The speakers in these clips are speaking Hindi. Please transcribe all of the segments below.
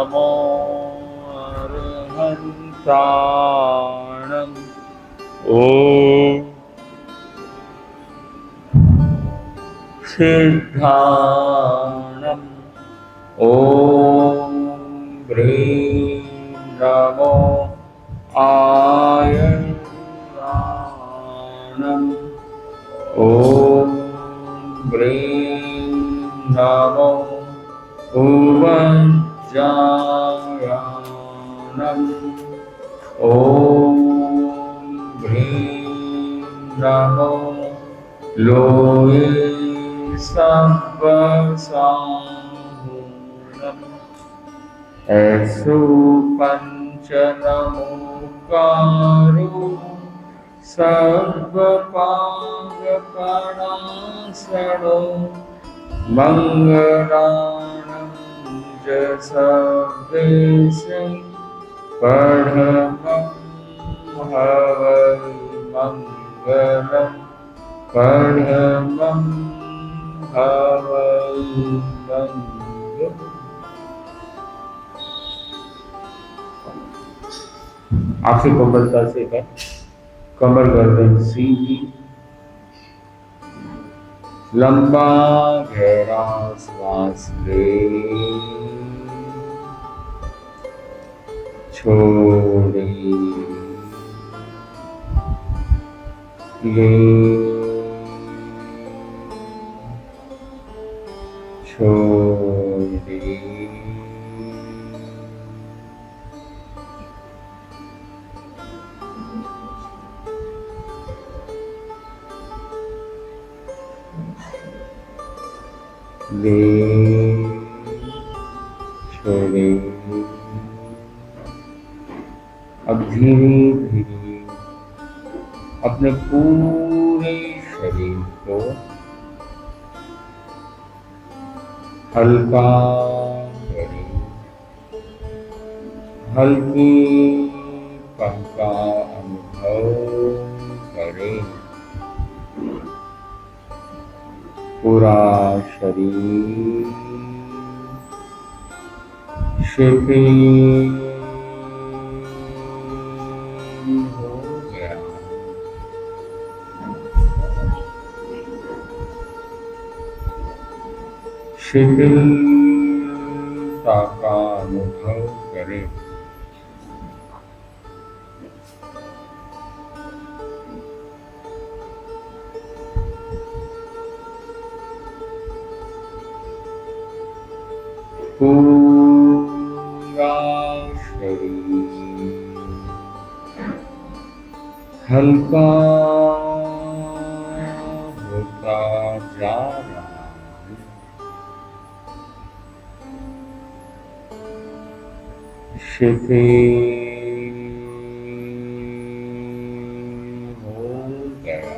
नमो अरहन्ताणम् ॐ सिद्धाणम् ॐ ह्रीं नमो आयर्वाणम् ॐ ह्रीं नमो उवज्जायानम् ॐ ह्रीं नमो लोये सब्बसाहूनम् ऐसो पंचनमोकारो सर्वपागपणासनो मंगलानं च सर्वेशं पढमं हवै मंगलम् पढमं हवै मंगलम्। आंखें कोमलता से है, कमर गर्दन सीधी, लंबा गहरा श्वास ले, छोड़े, ले, छोड़े, ले, छोड़े। अब धीरे धीरे अपने पूरे शरीर को हल्का करें, हल्कीपन का अनुभव करें। पूरा शरीर शिथिल हो गया। शिथिलता का अनुभव करें। पूरा शरीर हल्का होता जा रहा है। शिथिल हो गया।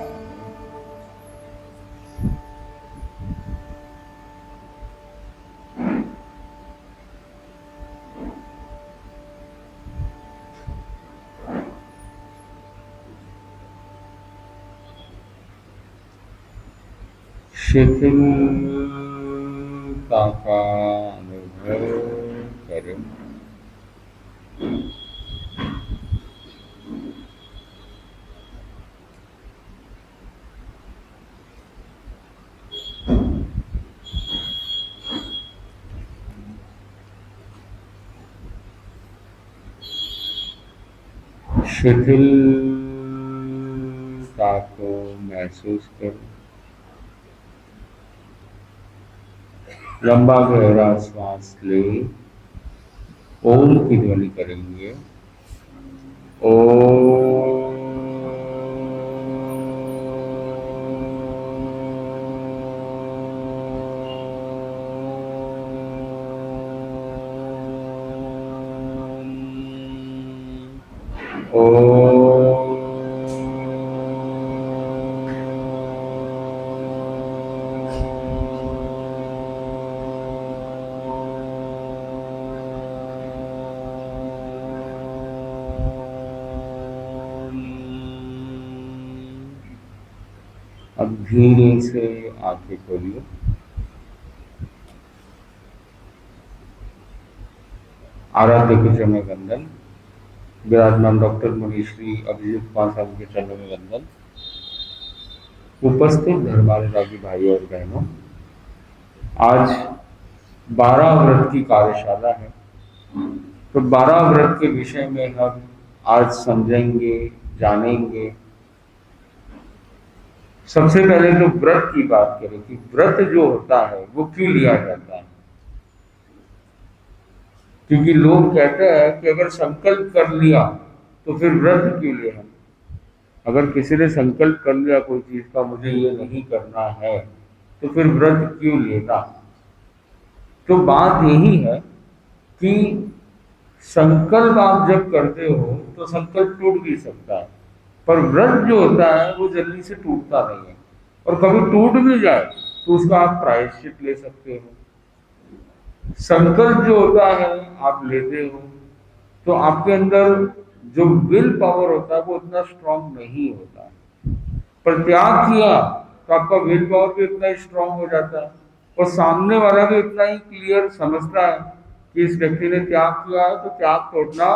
शिथिलता का अनुभव करें। शिथिलता को महसूस करें। लंबा गहरा श्वास ले, ओम की ध्वनि करेंगे। ओम। अब धीरे से आंखें खोलिए। आराध्य के चरण में वंदन। विराजमान डॉक्टर मुनीश्री अभिजीत पांसाल के चरणों में वंदन। उपस्थित धर्मानुरागी भाइयों और बहनों, आज 12 व्रत की कार्यशाला है। तो 12 व्रत के विषय में हम आज समझेंगे, जानेंगे। सबसे पहले तो व्रत की बात करें कि व्रत जो होता है वो क्यों लिया जाता है। क्योंकि लोग कहते हैं कि अगर संकल्प कर लिया तो फिर व्रत क्यों ले हम। अगर किसी ने संकल्प कर लिया कोई चीज का, मुझे ये नहीं करना है, तो फिर व्रत क्यों लेना। तो बात यही है कि संकल्प आप जब करते हो तो संकल्प टूट भी सकता है, पर व्रत जो होता है वो जल्दी से टूटता नहीं है। और कभी टूट भी जाए तो उसका आप प्रायश्चित ले सकते हो। संकल्प जो होता है आप लेते हो तो आपके अंदर जो विल पावर होता है वो उतना स्ट्रांग नहीं होता, पर त्याग किया तो आपका विल पावर भी उतना ही स्ट्रांग हो जाता है और सामने वाला भी उतना ही क्लियर समझता है कि इस व्यक्ति ने त्याग किया है तो त्याग तोड़ना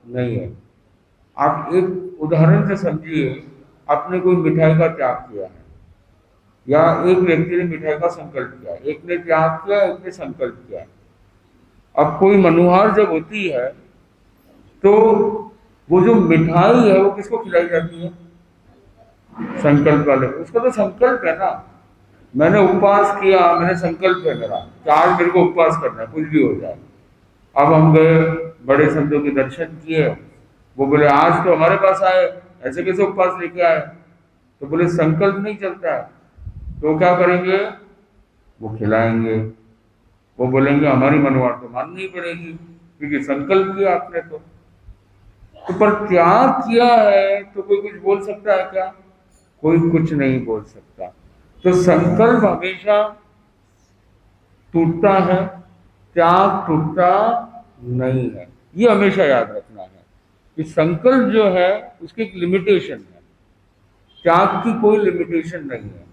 नहीं है। आप एक उदाहरण से समझिए, आपने कोई मिठाई का त्याग किया है या एक व्यक्ति ने मिठाई का संकल्प किया, एक ने त्याग किया, एक ने संकल्प किया। अब कोई मनुहार जब होती है तो वो जो मिठाई है वो किसको खिलाई जाती है? संकल्प वाले को। उसका तो संकल्प है ना, मैंने उपवास किया, मैंने संकल्प है मेरा कि आज मेरे को उपवास करना है, कुछ भी हो जाए। अब हम गए, बड़े संतों के दर्शन किए, वो बोले आज तो हमारे पास आए, ऐसे कैसे उपवास लेके आए? तो बोले संकल्प नहीं चलता है। तो क्या करेंगे? वो खिलाएंगे। वो बोलेंगे हमारी मनवार तो माननी पड़ेगी क्योंकि संकल्प किया आपने। तो पर त्याग किया है तो कोई कुछ बोल सकता है क्या? कोई कुछ नहीं बोल सकता। तो संकल्प हमेशा टूटता है, त्याग टूटता नहीं है। ये हमेशा याद रखना है कि संकल्प जो है उसकी एक लिमिटेशन है, त्याग की कोई लिमिटेशन नहीं है।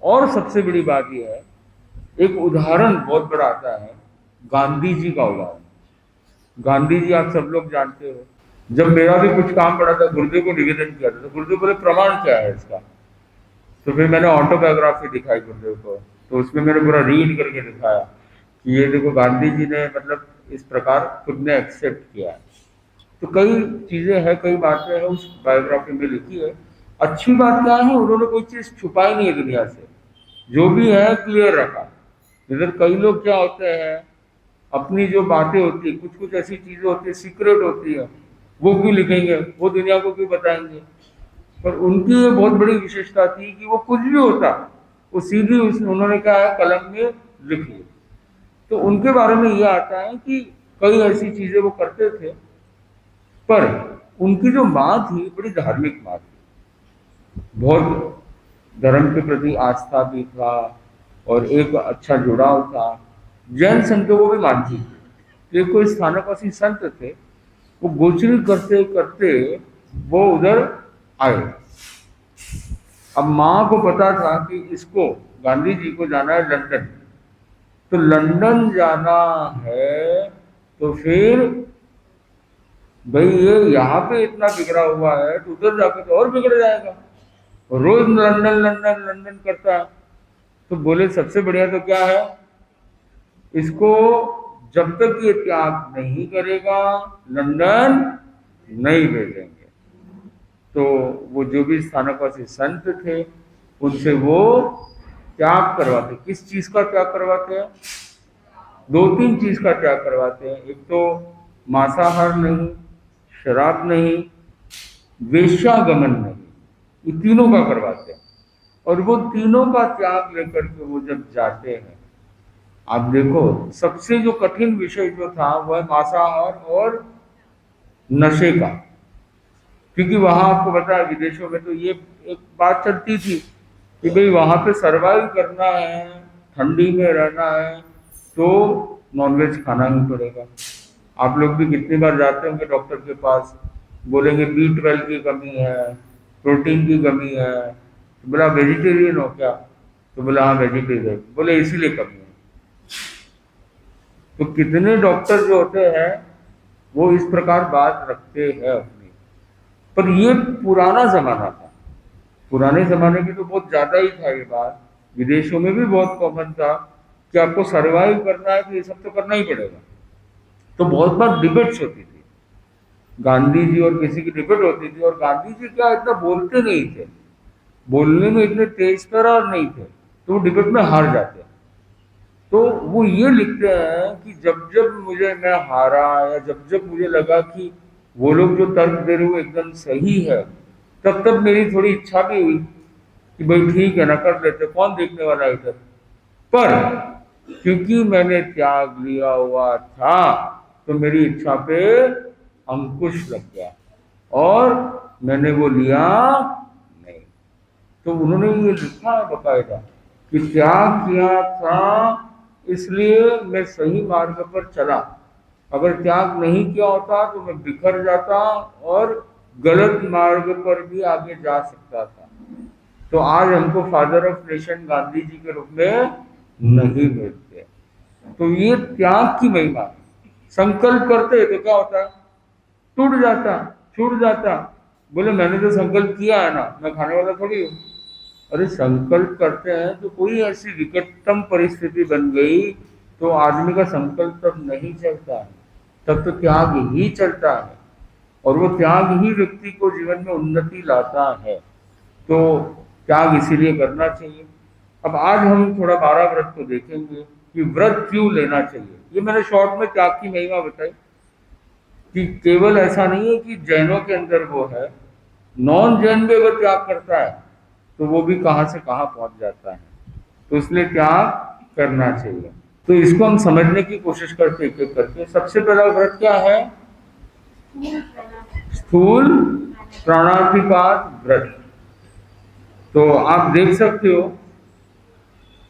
और सबसे बड़ी बात यह है, एक उदाहरण बहुत बड़ा आता है, गांधी जी का उदाहरण। गांधी जी आप सब लोग जानते हो। जब मेरा भी कुछ काम पड़ा था, गुरुदेव को निवेदन किया था, तो गुरुदेव बोले प्रमाण क्या है इसका? तो फिर मैंने ऑटोबायोग्राफी दिखाई गुरुदेव को, तो उसमें मैंने पूरा रीड करके दिखाया कि ये देखो गांधी जी ने मतलब इस प्रकार खुद ने एक्सेप्ट किया है। तो कई चीजें हैं, कई बातें हैं उस बायोग्राफी में लिखी है। अच्छी बात क्या है, उन्होंने कोई चीज छुपाई नहीं है दुनिया से, जो भी है क्लियर रखा। इधर कई लोग क्या होते हैं, अपनी जो बातें होती है, कुछ कुछ ऐसी चीजें होती है, सीक्रेट होती है, वो क्यों लिखेंगे, वो दुनिया को क्यों बताएंगे? पर उनकी ये बहुत बड़ी विशेषता थी कि वो कुछ भी होता वो सीधी उन्होंने क्या है कलम में लिख लिया। तो उनके बारे में ये आता है कि कई ऐसी चीजें वो करते थे, पर उनकी जो माँ थी बड़ी धार्मिक माँ थी, बहुत धर्म के प्रति आस्था भी था और एक अच्छा जुड़ाव था। जैन संतों को भी मानती थी। कोई स्थानकवासी संत थे, वो गोचरी करते करते वो उधर आए। अब माँ को पता था कि इसको गांधी जी को जाना है लंदन, तो लंदन जाना है तो फिर भाई ये यहाँ पे इतना बिगड़ा हुआ है तो उधर जाकर तो और बिगड़ जाएगा। रोज लंदन लंदन लंदन करता है। तो बोले सबसे बढ़िया तो क्या है, इसको जब तक ये त्याग नहीं करेगा लंदन नहीं भेजेंगे। तो वो जो भी स्थानकवासी संत थे उनसे वो त्याग करवाते। किस चीज का त्याग करवाते हैं? 2-3 चीज का त्याग करवाते हैं। एक तो मांसाहार नहीं, शराब नहीं, वेश्यागमन नहीं, ये तीनों का करवाते हैं। और वो तीनों का त्याग लेकर के वो जब जाते हैं, आप देखो सबसे जो कठिन विषय जो था वह है मांसाहार और नशे का। क्योंकि वहां आपको पता है विदेशों में तो ये एक बात चलती थी कि भाई वहां पे सरवाइव करना है, ठंडी में रहना है तो नॉनवेज खाना ही पड़ेगा। आप लोग भी कितनी बार जाते होंगे डॉक्टर के पास, बोलेंगे B12 की कमी है, प्रोटीन की कमी है। तो बोला वेजिटेरियन हो क्या? तो बोला हाँ वेजिटेरियन। बोले इसीलिए कमी है। तो कितने डॉक्टर जो होते हैं वो इस प्रकार बात रखते हैं अपनी। पर ये पुराना जमाना था, पुराने जमाने में तो बहुत ज्यादा ही था ये बात, विदेशों में भी बहुत कॉमन था कि आपको सरवाइव करना है तो ये सब तो करना ही पड़ेगा। तो बहुत बार डिबेट्स होती थी, गांधी जी और किसी की डिबेट होती थी, और गांधी जी क्या इतना बोलते नहीं थे, बोलने में इतने तेज तर्रार नहीं थे, तो वो डिबेट में हार जाते। तो वो ये लिखते हैं कि जब जब मुझे मैं हारा या जब जब मुझे लगा कि वो लोग जो तर्क दे रहे हो एकदम सही है, तब तब मेरी थोड़ी इच्छा भी हुई कि भाई ठीक है ना, कर लेते, कौन देखने वाला है इधर। पर क्योंकि मैंने त्याग लिया हुआ था तो मेरी इच्छा पे अंकुश लग गया और मैंने वो लिया नहीं। तो उन्होंने ये लिखा है बकायदा कि त्याग किया था इसलिए मैं सही मार्ग पर चला, अगर त्याग नहीं किया होता तो मैं बिखर जाता और गलत मार्ग पर भी आगे जा सकता था। तो आज हमको father of nation Gandhi ji के रूप में नहीं मिलते। तो ये त्याग की महिमा। संकल्प करते तो क्या होता, टूट जाता, छूट जाता, बोले मैंने तो संकल्प किया है ना, मैं खाने वाला थोड़ी हूँ। अरे संकल्प करते हैं तो कोई ऐसी विकटतम परिस्थिति बन गई तो आदमी का संकल्प तब नहीं चलता है, तब तो त्याग ही चलता है, और वो त्याग ही व्यक्ति को जीवन में उन्नति लाता है। तो त्याग इसीलिए करना चाहिए। अब आज हम थोड़ा 12 व्रत को देखेंगे कि व्रत क्यों लेना चाहिए। ये मैंने शॉर्ट में त्याग की महिमा बताई कि केवल ऐसा नहीं है कि जैनों के अंदर वो है, नॉन जैन भी अगर त्याग करता है तो वो भी कहाँ से कहाँ पहुंच जाता है। तो इसलिए त्याग करना चाहिए। तो इसको हम समझने की कोशिश करते एक एक करके। सबसे पहला व्रत क्या है? स्थूल प्राणातिपात व्रत। तो आप देख सकते हो,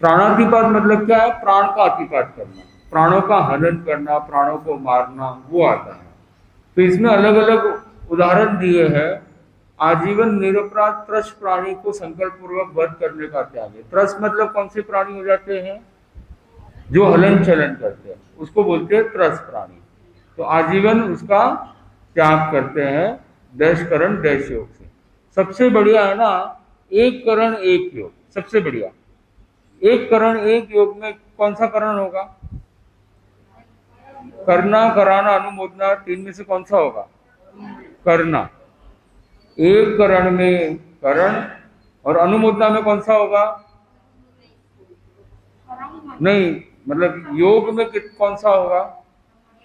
प्राणातिपात मतलब क्या है? प्राण का अतिपात करना, प्राणों का हनन करना, प्राणों को मारना, वो आता है। तो इसमें अलग अलग उदाहरण दिए हैं। आजीवन निरपराध त्रस प्राणी को संकल्प पूर्वक वध करने का त्याग है। त्रस मतलब कौन से प्राणी हो जाते हैं? जो हलन चलन करते हैं, उसको बोलते हैं त्रस प्राणी। तो आजीवन उसका त्याग करते हैं डैश करण डैश योग से। सबसे बढ़िया है ना, एक करण एक योग, सबसे बढ़िया। एक करण एक योग में कौन सा करण होगा? करना, कराना, अनुमोदना, तीन में से कौन सा होगा? करना। एक करण में करण, और अनुमोदना में कौन सा होगा? नहीं, मतलब योग में कौन सा होगा?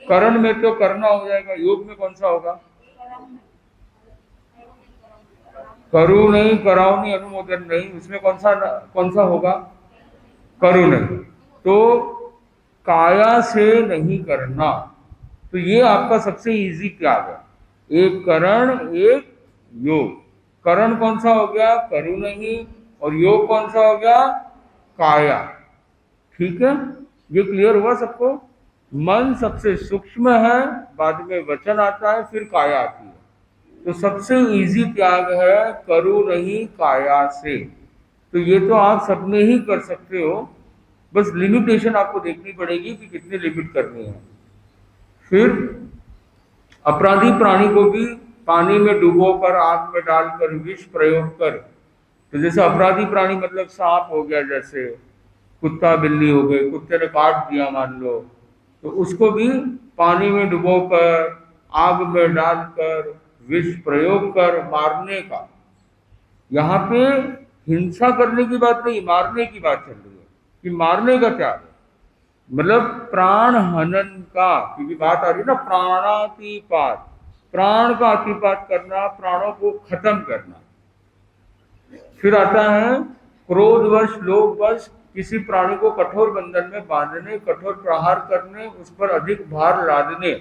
करण में तो करना हो जाएगा, योग में कौन सा होगा? करू नहीं, कराओ नहीं, अनुमोदन नहीं, उसमें कौन सा होगा? करू नहीं। तो काया से नहीं करना, तो ये आपका सबसे इजी त्याग है। एक करण एक योग। करण कौन सा हो गया? करू नहीं। और योग कौन सा हो गया? काया। ठीक है, ये क्लियर हुआ सबको? मन सबसे सूक्ष्म है, बाद में वचन आता है, फिर काया आती है। तो सबसे इजी त्याग है करू नहीं काया से। तो ये तो आप सब में ही कर सकते हो, बस लिमिटेशन आपको देखनी पड़ेगी कि कितनी लिमिट करनी है। फिर अपराधी प्राणी को भी पानी में डुबोकर, आग में डालकर, विष प्रयोग कर। तो जैसे अपराधी प्राणी मतलब सांप हो गया, जैसे कुत्ता बिल्ली हो गए, कुत्ते ने काट दिया मान लो, तो उसको भी पानी में डुबोकर, आग में डालकर, विष प्रयोग कर मारने का। यहाँ पे हिंसा करने की बात नहीं, मारने की बात चल रही है कि मारने का त्याग है, मतलब प्राण हनन का, क्योंकि बात आ रही है ना प्राणातिपात, प्राण का अतिपात करना, प्राणों को खत्म करना। फिर आता है क्रोधवश, लोभवश किसी प्राणी को कठोर बंधन में बांधने, कठोर प्रहार करने, उस पर अधिक भार लादने।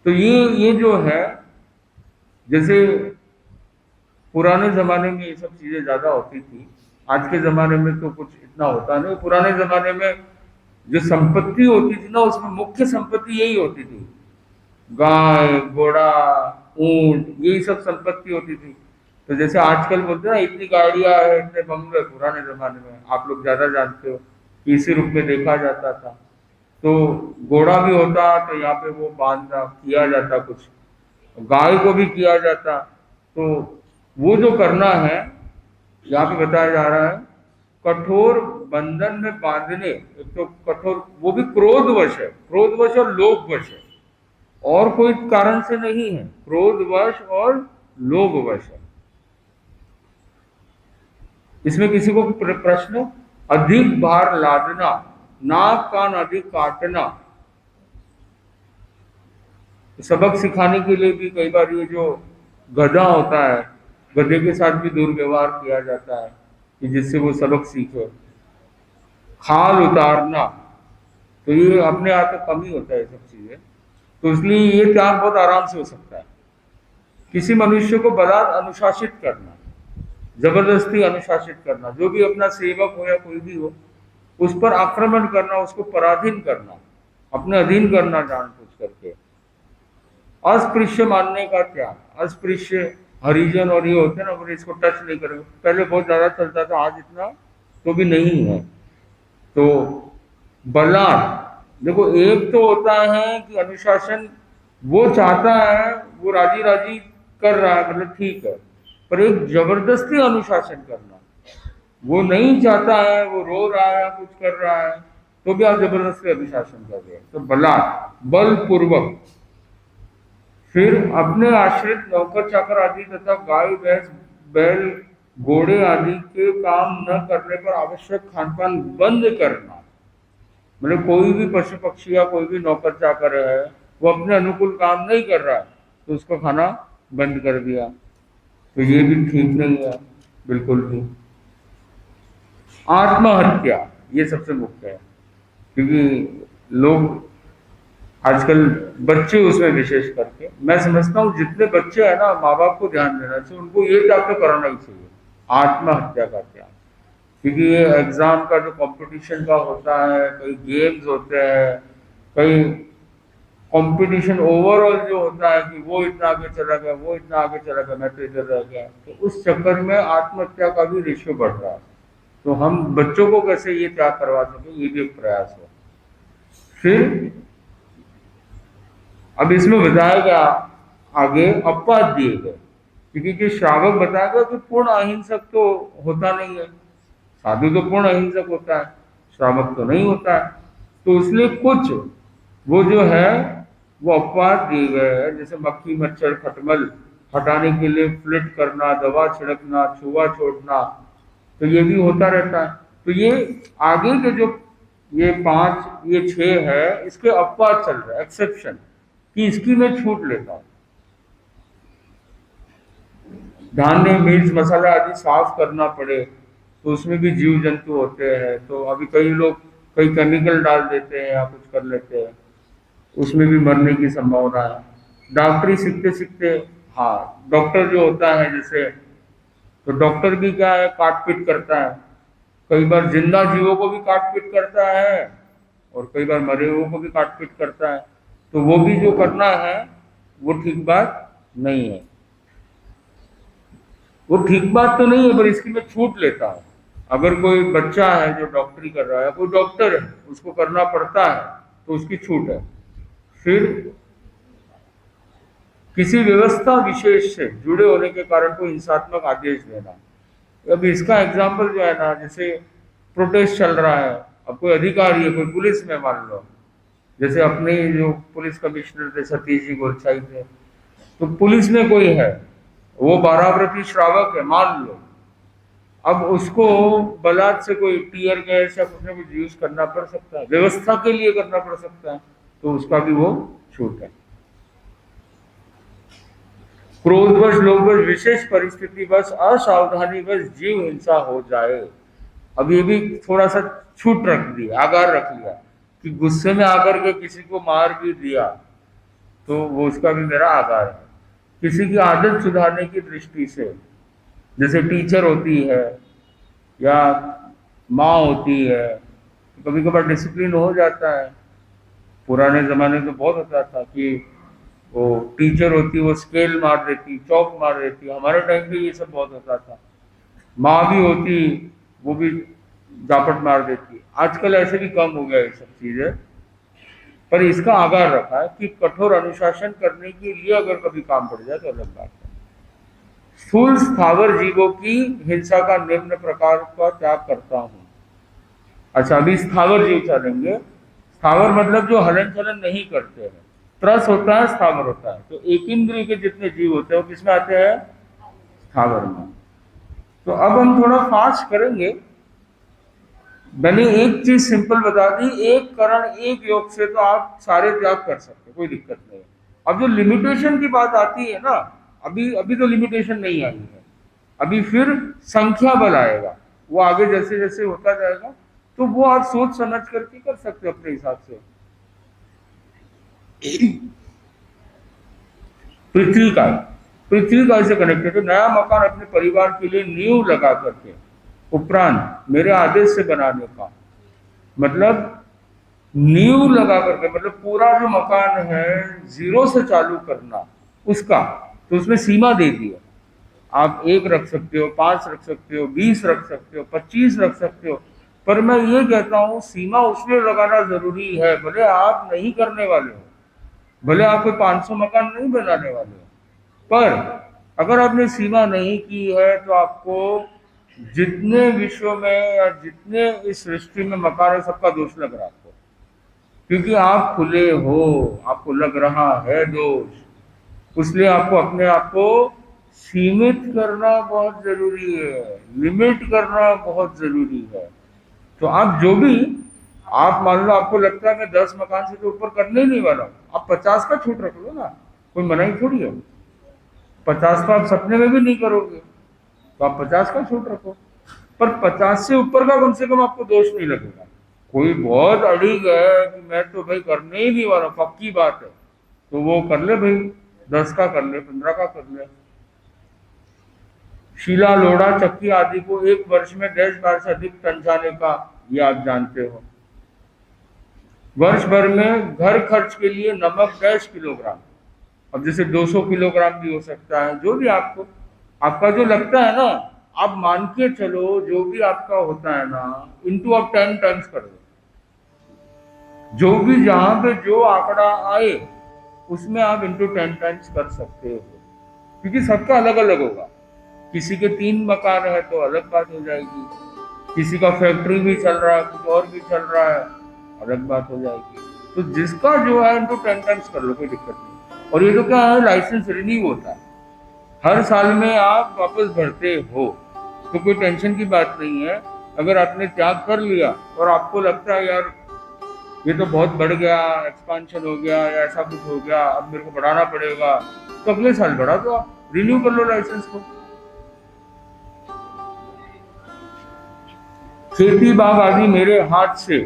तो ये जो है, जैसे पुराने जमाने में ये सब चीजें ज्यादा होती थी, आज के जमाने में तो कुछ इतना होता नहीं। पुराने जमाने में जो संपत्ति होती थी ना, उसमें मुख्य संपत्ति यही होती थी, गाय घोड़ा ऊंट, यही सब संपत्ति होती थी। तो जैसे आजकल बोलते हैं ना इतनी गाड़ियां है, इतने बंगले, पुराने जमाने में आप लोग ज्यादा जानते हो कि इसी रूप में देखा जाता था। तो घोड़ा भी होता तो यहाँ पे वो बांधना किया जाता, कुछ गाय को भी किया जाता। तो वो जो करना है यहाँ पे बताया जा रहा है, कठोर बंधन में बांधने, एक तो कठोर, वो भी क्रोधवश है, क्रोधवश और लोभवश है, और कोई कारण से नहीं है, क्रोधवश और लोभवश है। इसमें किसी को प्रश्न? अधिक भार लादना, नाक कान अधिक काटना। सबक सिखाने के लिए भी कई बार ये जो गधा होता है, गधे के साथ भी दुर्व्यवहार किया जाता है कि जिससे वो सबक सीखे। खाल उतारना, तो ये अपने आप में कम ही होता है ये सब चीजें, तो इसलिए ये त्याग बहुत आराम से हो सकता है। किसी मनुष्य को बलात् अनुशासित करना, जबरदस्ती अनुशासित करना, जो भी अपना सेवक हो या कोई भी हो, उस पर आक्रमण करना, उसको पराधीन करना, अपने अधीन करना जानबूझ करके। अस्पृश्य मानने का त्याग, अस्पृश्य हरिजन और ये होते हैं ना, बोले इसको टच नहीं करेंगे, पहले बहुत ज्यादा चलता था, आज इतना तो भी नहीं है। तो बलात्, देखो एक तो होता है कि अनुशासन वो चाहता है, वो राजी राजी कर रहा है, मतलब ठीक है, पर एक जबरदस्ती अनुशासन करना, वो नहीं चाहता है, वो रो रहा है, कुछ कर रहा है, तो भी आप जबरदस्ती अनुशासन कर रहे हैं, तो बलात्, बलपूर्वक। फिर अपने आश्रित नौकर चाकर आदि तथा गाय भैंस बैल घोड़े आदि के काम न करने पर आवश्यक खानपान बंद करना, मतलब कोई भी पशु पक्षी या कोई भी नौकर चाकर है, वो अपने अनुकूल काम नहीं कर रहा है, तो उसको खाना बंद कर दिया, तो ये भी ठीक नहीं है बिल्कुल भी। आत्महत्या, ये सबसे मुख्य है, क्योंकि लोग आजकल बच्चे उसमें विशेष करके, मैं समझता हूँ जितने बच्चे हैं ना, माँ बाप को ध्यान देना चाहिए, उनको ये त्याग तो कराना ही चाहिए, आत्महत्या का त्याग। क्योंकि ये एग्जाम का जो कंपटीशन का होता है, कई गेम्स होते हैं, कई कंपटीशन ओवरऑल जो होता है कि वो इतना आगे चला गया, वो इतना आगे चला गया, मैं तो इधर रह गया, तो उस चक्कर में आत्महत्या का भी रेशियो बढ़ रहा है। तो हम बच्चों को कैसे ये त्याग करवा सके, ये भी एक प्रयास है। फिर अब इसमें बताया गया आगे अपवाद दिए गए, क्योंकि जो श्रावक बताया गया कि पूर्ण अहिंसक तो होता नहीं है, साधु तो पूर्ण अहिंसक होता है, श्रावक तो नहीं होता है, तो इसलिए कुछ वो जो है वो अपवाद दिए गए हैं, जैसे मक्खी मच्छर खटमल हटाने के लिए फ्लिट करना, दवा छिड़कना, छुआ छोड़ना, तो ये भी होता रहता है। तो ये आगे के जो ये 5 ये 6 है, इसके अपवाद चल रहा है, एक्सेप्शन, कि इसकी मैं छूट लेता हूं। धान्य मिर्च मसाला आदि साफ करना पड़े, तो उसमें भी जीव जंतु होते हैं, तो अभी कई लोग कई केमिकल डाल देते हैं या कुछ कर लेते हैं, उसमें भी मरने की संभावना है। डॉक्टरी सीखते सीखते, हाँ डॉक्टर जो होता है जैसे, तो डॉक्टर भी क्या है, काट पीट करता है, कई बार जिंदा जीवों को भी काट पीट करता है, और कई बार मरे हुए को भी काट पीट करता है, तो वो भी जो करना है वो ठीक बात नहीं है, वो ठीक बात तो नहीं है, पर इसकी मैं छूट लेता हूँ। अगर कोई बच्चा है जो डॉक्टरी कर रहा है, कोई डॉक्टर है, उसको करना पड़ता है, तो उसकी छूट है। फिर किसी व्यवस्था विशेष से जुड़े होने के कारण कोई हिंसात्मक आदेश देना। अब इसका एग्जाम्पल जो है ना, जैसे प्रोटेस्ट चल रहा है, अब कोई अधिकारी है, कोई पुलिस में मान लो, जैसे अपने जो पुलिस कमिश्नर थे सतीश जी गोरछाई थे, तो पुलिस में कोई है, वो 12 श्रावक है मान लो, अब उसको बलात् से कोई टीयर गैस या कुछ ना कुछ यूज करना पड़ सकता है, व्यवस्था के लिए करना पड़ सकता है, तो उसका भी वो छूट है। क्रोधवश लोभवश विशेष परिस्थिति बस असावधानी बस जीव हिंसा हो जाए, अब ये भी थोड़ा सा छूट रख दिया, आगार रख लिया कि गुस्से में आकर के किसी को मार भी दिया, तो वो उसका भी मेरा आगार है। किसी की आदत सुधारने की दृष्टि से, जैसे टीचर होती है या माँ होती है, कभी कभार डिसिप्लिन हो जाता है, पुराने जमाने में बहुत होता था कि वो टीचर होती वो स्केल मार देती, चौक मार देती, हमारे टाइम पे ये सब बहुत होता था। माँ भी होती, वो भी जापट मार देती। आजकल ऐसे भी कम हो गया ये सब चीजें, पर इसका आगाह रखा है कि कठोर अनुशासन करने के लिए अगर कभी काम पड़ जाए तो अलग बात है। स्थूल स्थावर जीवों की हिंसा का निम्न प्रकार का त्याग करता हूँ। अच्छा, अभी स्थावर जीव चलेंगे। स्थावर मतलब जो हलन चलन नहीं करते हैं। त्रस होता है, स्थावर होता है। तो एक इंद्रिय के जितने जीव होते हैं वो किसमें आते हैं? स्थावर में। तो अब हम थोड़ा फास्ट करेंगे। मैंने एक चीज सिंपल बता दी, एक करण एक योग से तो आप सारे त्याग कर सकते, कोई दिक्कत नहीं। अब जो लिमिटेशन की बात आती है ना, अभी अभी तो लिमिटेशन नहीं आई है, अभी फिर संख्या बल आएगा। वो आगे जैसे जैसे होता जाएगा तो वो आप सोच समझ करके कर सकते हो अपने हिसाब से। पृथ्वी का से कनेक्टेड है। नया मकान अपने परिवार के लिए नींव लगा करके उपरांत मेरे आदेश से बनाने का मतलब नींव लगा करके, मतलब पूरा जो मकान है जीरो से चालू करना उसका, तो उसमें सीमा दे दी है। आप 1 रख सकते हो, 5 रख सकते हो, 20 रख सकते हो, 25 रख सकते हो। पर मैं ये कहता हूँ सीमा उसमें लगाना जरूरी है। भले आप नहीं करने वाले हो, भले आप कोई 500 मकान नहीं बनाने वाले हो, पर अगर आपने सीमा नहीं की है तो आपको जितने विश्व में या जितने इस सृष्टि में मकान है सबका दोष लग रहा है आपको, क्योंकि आप खुले हो, आपको लग रहा है दोष। इसलिए आपको अपने आप को सीमित करना बहुत जरूरी है, लिमिट करना बहुत जरूरी है। तो आप जो भी, आप मान लो आपको लगता है मैं 10 मकान से तो ऊपर करने ही नहीं वाला हूँ, आप 50 का छूट रख लो ना, कोई मनाही थोड़ी है। 50 का आप सपने में भी नहीं करोगे तो आप 50 का छूट रखो, पर 50 से ऊपर का कम से कम आपको दोष नहीं लगेगा। कोई बहुत अड़िग है कि मैं तो भाई करने ही नहीं वाला, पक्की बात है, तो वो कर ले भाई, 10 का कर ले, 15 का कर ले। शीला, लोढ़ा, चक्की आदि को एक वर्ष में 10 बार से अधिक टन जाने का ये आप जानते हो। वर्ष भर में घर खर्च के लिए नमक 10 किलोग्राम, अब जैसे 200 किलोग्राम भी हो सकता है, जो भी आपको, आपका जो लगता है ना, आप मान के चलो जो भी आपका होता है ना, इंटू आप 10 टन कर दो। जो भी जहां पे जो आंकड़ा आए उसमें आप इंटू 10 टन कर सकते हो, क्योंकि सबका अलग अलग होगा। किसी के 3 मकान है तो अलग बात हो जाएगी, किसी का फैक्ट्री भी चल रहा है, कुछ और भी चल रहा है, अलग बात हो जाएगी। तो जिसका जो है इनको 10 टाइम्स कर लो, कोई दिक्कत नहीं। और ये तो क्या है, लाइसेंस रिन्यू होता है, हर साल में आप वापस भरते हो, तो कोई टेंशन की बात नहीं है। अगर आपने त्याग कर लिया और आपको लगता है यार ये तो बहुत बढ़ गया, एक्सपांशन हो गया या ऐसा कुछ हो गया, अब मेरे को बढ़ाना पड़ेगा, तो अगले साल बढ़ा दो, आप रिन्यू कर लो लाइसेंस को। खेती बाग आदि मेरे हाथ से,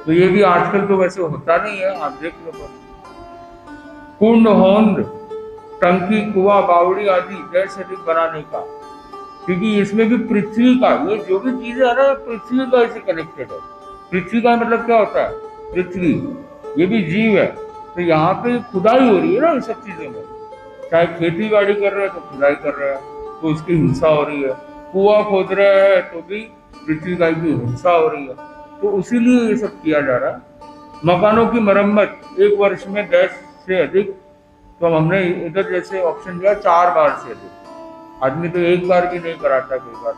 तो ये भी आजकल तो वैसे होता नहीं है, आप देख लो। कुंड, होंद, टंकी, कुआं, बावड़ी आदि जैसे अधिक बनाने का, क्योंकि इसमें भी पृथ्वी का, ये जो भी चीजें है ना पृथ्वी का इसे कनेक्टेड है। पृथ्वी का मतलब क्या होता है? पृथ्वी, ये भी जीव है। तो यहाँ पे खुदाई हो रही है ना इन सब चीजों में, चाहे खेती बाड़ी कर रहे हैं तो खुदाई कर रहे हैं तो उसकी हिंसा हो रही है, कुआं खोद रहे हैं तो भी पृथ्वी का की हिंसा हो रही है। तो इसीलिए ये सब किया जा रहा है। मकानों की मरम्मत 1 वर्ष में 10 से अधिक, तो हमने इधर जैसे ऑप्शन दिया 4 बार से अधिक। आदमी तो 1 बार भी नहीं कराता कई बार,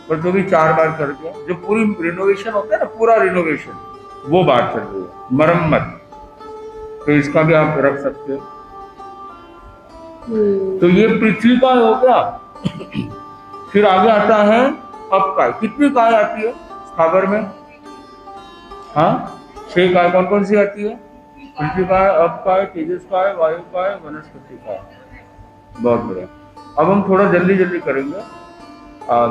पर तो भी 4 बार कर दिया। जो पूरी रिनोवेशन होता है ना, पूरा रिनोवेशन, वो बात चल रही है, मरम्मत, तो इसका भी आप रख सकते हो। तो ये पृथ्वी का हो गया। फिर आगे आता है अपकाय। कितनी काय आती है स्थावर में? हाँ, 6 काय। कौन कौन सी आती है? पृथ्वी काय, अपकाय, तेजस काय, वायु काय, वनस्पति काय। बहुत बढ़िया। अब हम थोड़ा जल्दी जल्दी करेंगे।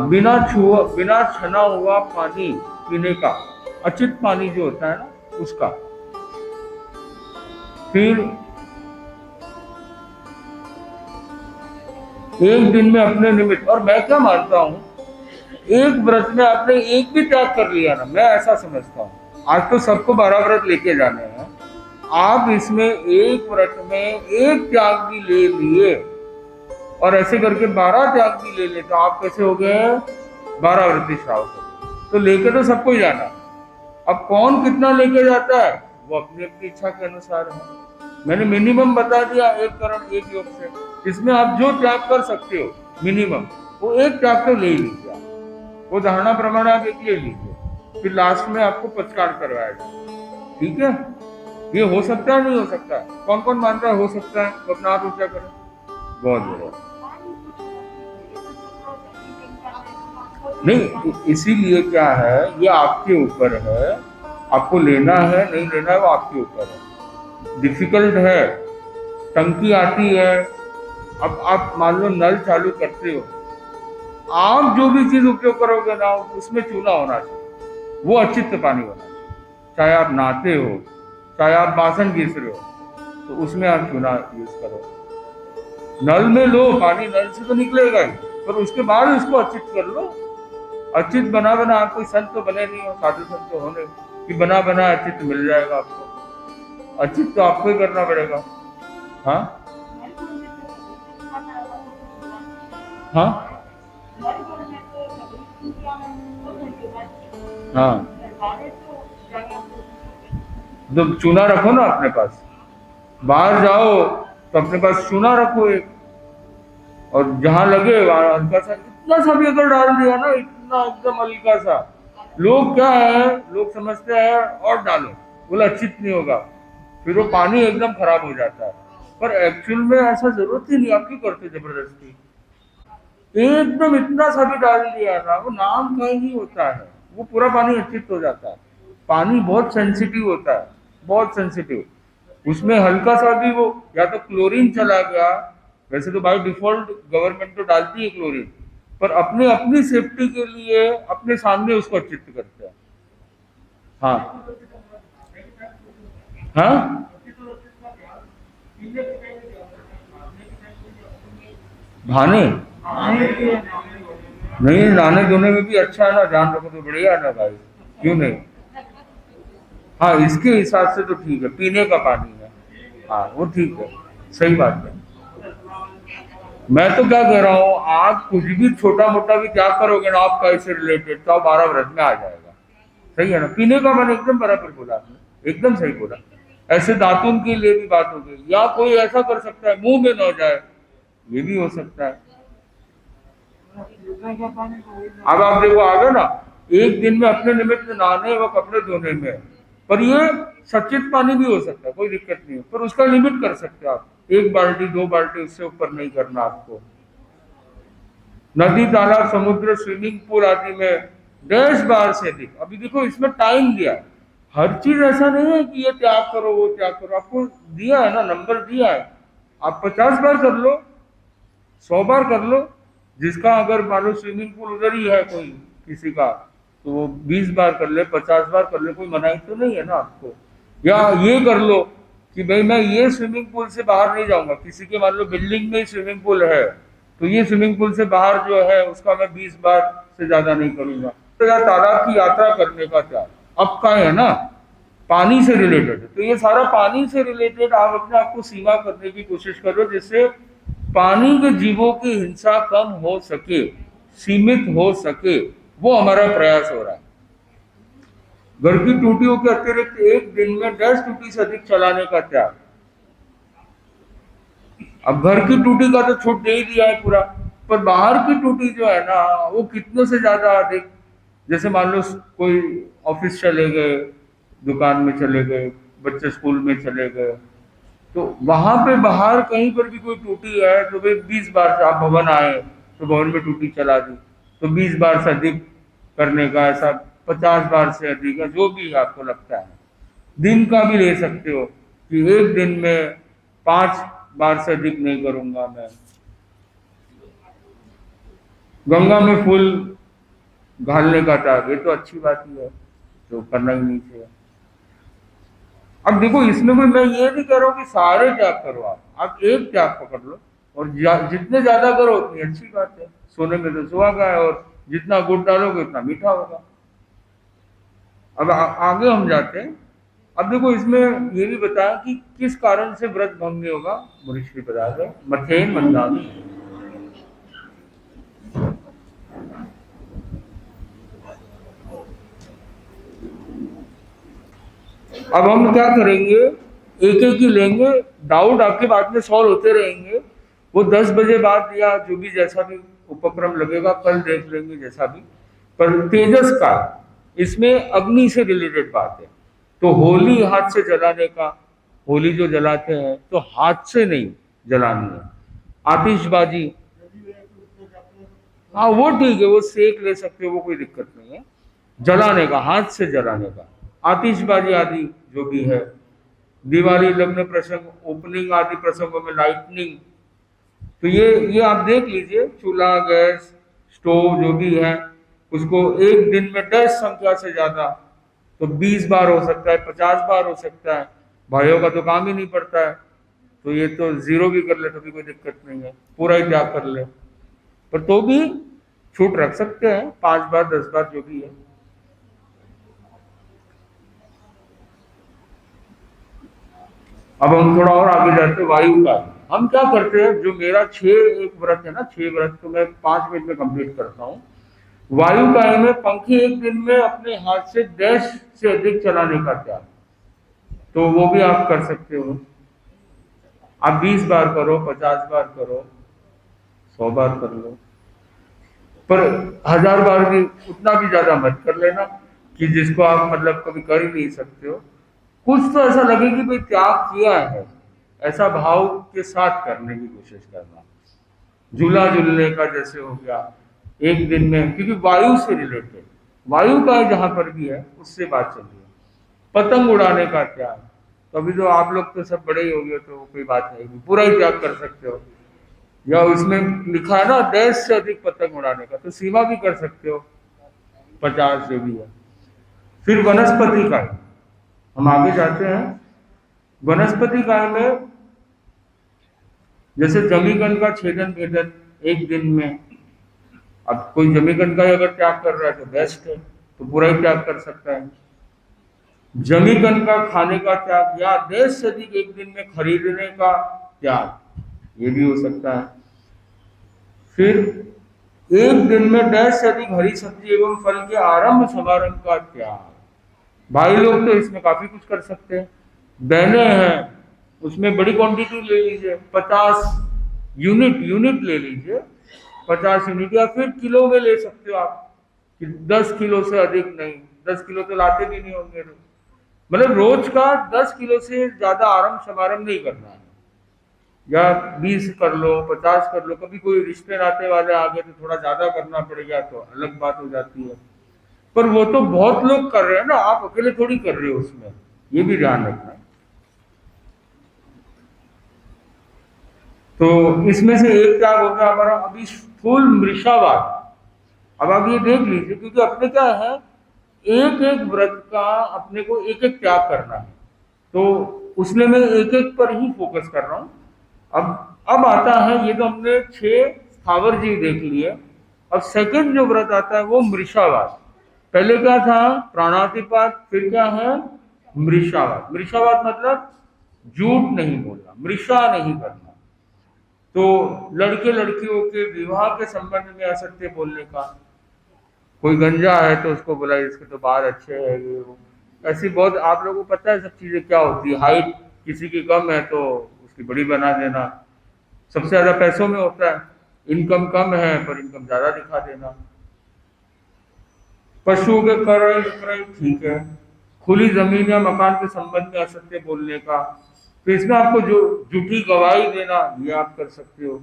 बिना छना हुआ पानी पीने का, अचित पानी जो होता है ना उसका। फिर 1 दिन में अपने निमित्त, और मैं क्या मानता हूं, एक व्रत में आपने एक भी त्याग कर लिया ना, मैं ऐसा समझता हूँ, आज तो सबको 12 व्रत लेके जाने हैं, आप इसमें एक व्रत में एक त्याग भी ले लिए और ऐसे करके 12 त्याग भी ले ले, तो आप कैसे हो गए? 12 व्रती श्रावक। तो लेके तो सबको ही जाना। अब कौन कितना लेके जाता है वो अपनी अपनी इच्छा के अनुसार है। मैंने मिनिमम बता दिया 1 करण 1 योग से, इसमें आप जो त्याग कर सकते हो मिनिमम, वो 1 त्याग तो ले ही लीजिए आप, वो धारणा प्रमाण आप 1 ले लीजिए, फिर लास्ट में आपको पचकार करवाया जाए। ठीक है, ये हो सकता है नहीं हो सकता है? कौन कौन मान रहा है हो सकता है? तो अपना हाथ ऊंचा करें। बहुत बढ़िया। नहीं, इसीलिए क्या है, ये आपके ऊपर है, आपको लेना है नहीं लेना है वो आपके ऊपर है। डिफिकल्ट है, टंकी आती है, अब आप मान लो नल चालू करते हो, आप जो भी चीज उपयोग करोगे ना उसमें चूना होना चाहिए, वो अचित्त पानी होना चाहिए। चाहे आप नहाते हो, चाहे आप बासन घिस रहे हो, तो उसमें आप चूना यूज करो। नल में लो पानी, नल से तो निकलेगा ही, पर उसके बाद उसको अचित कर लो। अचित बना बना, आप कोई संत तो बने नहीं हो, साधु संत तो होने कि बना बना अचित मिल जाएगा आपको। अचित तो आपको ही करना पड़ेगा। हाँ हाँ हाँ, तो चूना रखो ना अपने पास, बाहर जाओ तो अपने पास चूना रखो एक, और जहां लगे वहां हल्का सा, इतना सा भी अगर डाल दिया ना, इतना एकदम हल्का सा, लोग क्या है, लोग समझते हैं और डालो, बोला अच्छित नहीं होगा, फिर वो पानी एकदम खराब हो जाता है। पर एक्चुअल में ऐसा जरूरत ही नहीं, आप क्यों करते जबरदस्ती? एकदम इतना सा भी डाल दिया ना, वो नाम का ही होता है, वो पूरा पानी अच्छित हो जाता है। पानी बहुत सेंसिटिव होता है, बहुत सेंसिटिव। उसमें हल्का सा भी वो, या तो क्लोरीन चला गया, वैसे तो बाय डिफॉल्ट गवर्नमेंट तो डालती है क्लोरीन, पर अपने अपनी सेफ्टी के लिए अपने सामने उसको अच्छित करते हैं। हाँ हाँ, भाने नहीं, नहाने धोने में भी अच्छा है ना, ध्यान रखो तो बढ़िया है ना भाई, क्यों नहीं? हाँ, इसके हिसाब से तो ठीक है, पीने का पानी है, हाँ वो ठीक है, सही बात है। मैं तो क्या कह रहा हूँ, आप कुछ भी छोटा मोटा भी क्या करोगे ना आपका इससे रिलेटेड, तो आप 12 व्रत में आ जाएगा। सही है ना? पीने का मैंने एकदम बराबर बोला आपने, एकदम सही बोला। ऐसे दातुन के लिए भी बात हो गई, या कोई ऐसा कर सकता है मुंह में न जाए, ये भी हो सकता है। अब आप देखो आ गए ना, एक दिन में अपने निमित्त नहाने व कपड़े धोने में, पर ये सचित पानी भी हो सकता है, कोई दिक्कत नहीं है, पर उसका लिमिट कर सकते हो आप, 1 बाल्टी 2 बाल्टी, उससे ऊपर नहीं करना आपको। नदी तालाब समुद्र स्विमिंग पूल आदि में 10 बार से अधिक। अभी देखो इसमें टाइम दिया है, हर चीज ऐसा नहीं है कि ये त्याग करो वो त्याग करो, आपको दिया है ना, नंबर दिया है, आप 50 बार कर लो, 100 बार कर लो। जिसका अगर मान लो स्विमिंग पूल उधर ही है कोई किसी का, तो वो 20 बार कर ले, 50 बार कर ले, कोई मनाही तो नहीं है ना आपको। या ये कर लो कि भाई मैं ये स्विमिंग पूल से बाहर नहीं जाऊंगा, किसी के मान लो बिल्डिंग में ही स्विमिंग पूल है, तो ये स्विमिंग पूल से बाहर जो है उसका मैं 20 बार से ज्यादा नहीं करूंगा। तो यार तालाब की यात्रा करने का क्या, अब का है ना, पानी से रिलेटेड है, तो ये सारा पानी से रिलेटेड आप अपने आप को सीमा करने की कोशिश करो, जिससे पानी के जीवों की हिंसा कम हो सके, सीमित हो सके, वो हमारा प्रयास हो रहा है। घर की टूटियों के अतिरिक्त एक दिन में 10 टूटी से अधिक चलाने का त्याग। अब घर की टूटी का तो छूट दे ही दिया है पूरा, पर बाहर की टूटी जो है ना, वो कितनों से ज्यादा अधिक। जैसे मान लो कोई ऑफिस चले गए, दुकान में चले गए, बच्चे स्कूल में चले गए, तो वहां पे बाहर कहीं पर भी कोई टूटी है, तो भाई 20 बार से आप भवन आए तो भवन में टूटी चला दी, तो 20 बार से अधिक करने का, ऐसा 50 बार से अधिक है, जो भी आपको लगता है। दिन का भी ले सकते हो कि एक दिन में 5 बार से अधिक नहीं करूंगा मैं। गंगा में फूल घालने का त्याग, ये तो अच्छी बात ही है, तो करना ही नहीं चाहिए। अब देखो इसमें कोई, मैं ये नहीं कह रहा हूँ कि सारे त्याग करो, आप एक त्याग पकड़ लो, और जितने ज्यादा करो उतनी अच्छी बात है, सोने में तो सुहागा है, और जितना गुड़ डालोगे उतना मीठा होगा। अब आगे हम जाते हैं। अब देखो इसमें ये भी बताया कि किस कारण से व्रत भंग नहीं होगा, मुनिश्री बता रहे मथेन मंदानी। अब हम क्या करेंगे, एक एक ही लेंगे, डाउट आपके बाद में सॉल्व होते रहेंगे। वो 10 बजे बाद या जो भी जैसा भी उपक्रम लगेगा कल देख लेंगे जैसा भी। पर तेजस का इसमें अग्नि से रिलेटेड बात है। तो होली हाथ से जलाने का, होली जो जलाते हैं तो हाथ से नहीं जलानी है। आतिशबाजी, हाँ वो ठीक है, वो सेक ले सकते हो, वो कोई दिक्कत नहीं है। जलाने का, हाथ से जलाने का, आतिशबाजी आदि जो भी है, दिवाली, लग्न प्रसंग, ओपनिंग आदि प्रसंगों में लाइटनिंग। तो ये आप देख लीजिए, चूल्हा, गैस, स्टोव जो भी है, उसको एक दिन में 10 संख्या से ज्यादा, तो 20 बार हो सकता है, 50 बार हो सकता है। भाइयों का तो काम ही नहीं पड़ता है, तो ये तो 0 भी कर ले तो भी कोई दिक्कत नहीं है, पूरा ही त्याग कर ले। पर तो भी छूट रख सकते हैं, 5 बार 10 बार जो भी है। अब हम थोड़ा और आगे जाते हैं, वायु का। हम क्या करते हैं, जो मेरा 6 एक व्रत है ना, 6 व्रत तो मैं 5 मिनट में कंप्लीट करता हूँ। वायु काल में पंखे एक दिन में अपने हाथ से 10 से अधिक चलाने का त्याग, तो वो भी आप कर सकते हो। आप 20 बार करो, 50 बार करो, 100 बार कर लो, पर 1000 बार भी, उतना भी ज्यादा मत कर लेना कि जिसको आप मतलब कभी कर ही नहीं सकते हो। कुछ तो ऐसा लगे कि भाई त्याग किया है, ऐसा भाव के साथ करने की कोशिश करना। झूला झूलने का जैसे हो गया एक दिन में, क्योंकि वायु से रिलेटेड, वायु का जहां पर भी है उससे बात चल रही है। पतंग उड़ाने का त्याग, तो अभी तो आप लोग तो सब बड़े ही हो गए, तो कोई बात नहीं, पूरा ही त्याग कर सकते हो। या उसमें लिखा है ना 10 से अधिक पतंग उड़ाने का, तो सीमा भी कर सकते हो, 50 जो भी है। फिर वनस्पति का, हम आगे जाते हैं। वनस्पति काल में जैसे जमीकंद का छेदन भेदन एक दिन में, अब कोई जमीकंद का अगर त्याग कर रहा है तो बेस्ट है, तो पूरा ही त्याग कर सकता है। जमीकंद का खाने का त्याग, या देश से अधिक एक दिन में खरीदने का त्याग, ये भी हो सकता है। फिर एक दिन में 10 से अधिक हरी सब्जी एवं फल के आरंभ समारंभ का त्याग, भाई लोग तो इसमें काफी कुछ कर सकते हैं। बहने हैं, उसमें बड़ी क्वांटिटी ले लीजिए, 50 यूनिट यूनिट ले लीजिए, 50 यूनिट, या फिर किलो में ले सकते हो आप कि 10 किलो से अधिक नहीं, 10 किलो तो लाते भी नहीं होंगे, मतलब रोज का 10 किलो से ज्यादा आरंभ समारंभ नहीं करना है। या 20 कर लो, 50 कर लो, कभी कोई रिश्ते नाते वाले आ गए तो थोड़ा ज्यादा करना पड़ेगा, तो अलग बात हो जाती है। पर वो तो बहुत लोग कर रहे हैं ना, आप अकेले थोड़ी कर रहे हो उसमें, ये भी ध्यान रखना है। तो इसमें से एक त्याग हो गया हमारा अभी स्थूल मृषावाद। अब आप ये देख लीजिए, क्योंकि अपने क्या है, एक एक व्रत का अपने को एक एक त्याग करना है, तो उसमें मैं एक एक पर ही फोकस कर रहा हूं। अब आता है, ये तो हमने 6 स्थावर जीव देख लिए। अब सेकंड जो व्रत आता है वो मृषावाद। पहले क्या था, प्राणातिपात, फिर क्या है, मृषावाद। मृषावाद मतलब झूठ नहीं बोलना, मृषा नहीं करना। तो लड़के लड़कियों के विवाह के संबंध में असत्य बोलने का, कोई गंजा है तो उसको बोला इसके तो बाल अच्छे है, ये वो, ऐसी बहुत, आप लोगों को पता है सब चीजें क्या होती है। हाइट किसी की कम है तो उसकी बड़ी बना देना, सबसे ज्यादा पैसों में होता है। इनकम कम है पर इनकम ज्यादा दिखा देना। पशुओं के क्रय विक्रय ठीक है। खुली जमीन या मकान के संबंध में असत्य बोलने का, तो इसमें आपको जो झूठी गवाही देना, ये आप कर सकते हो।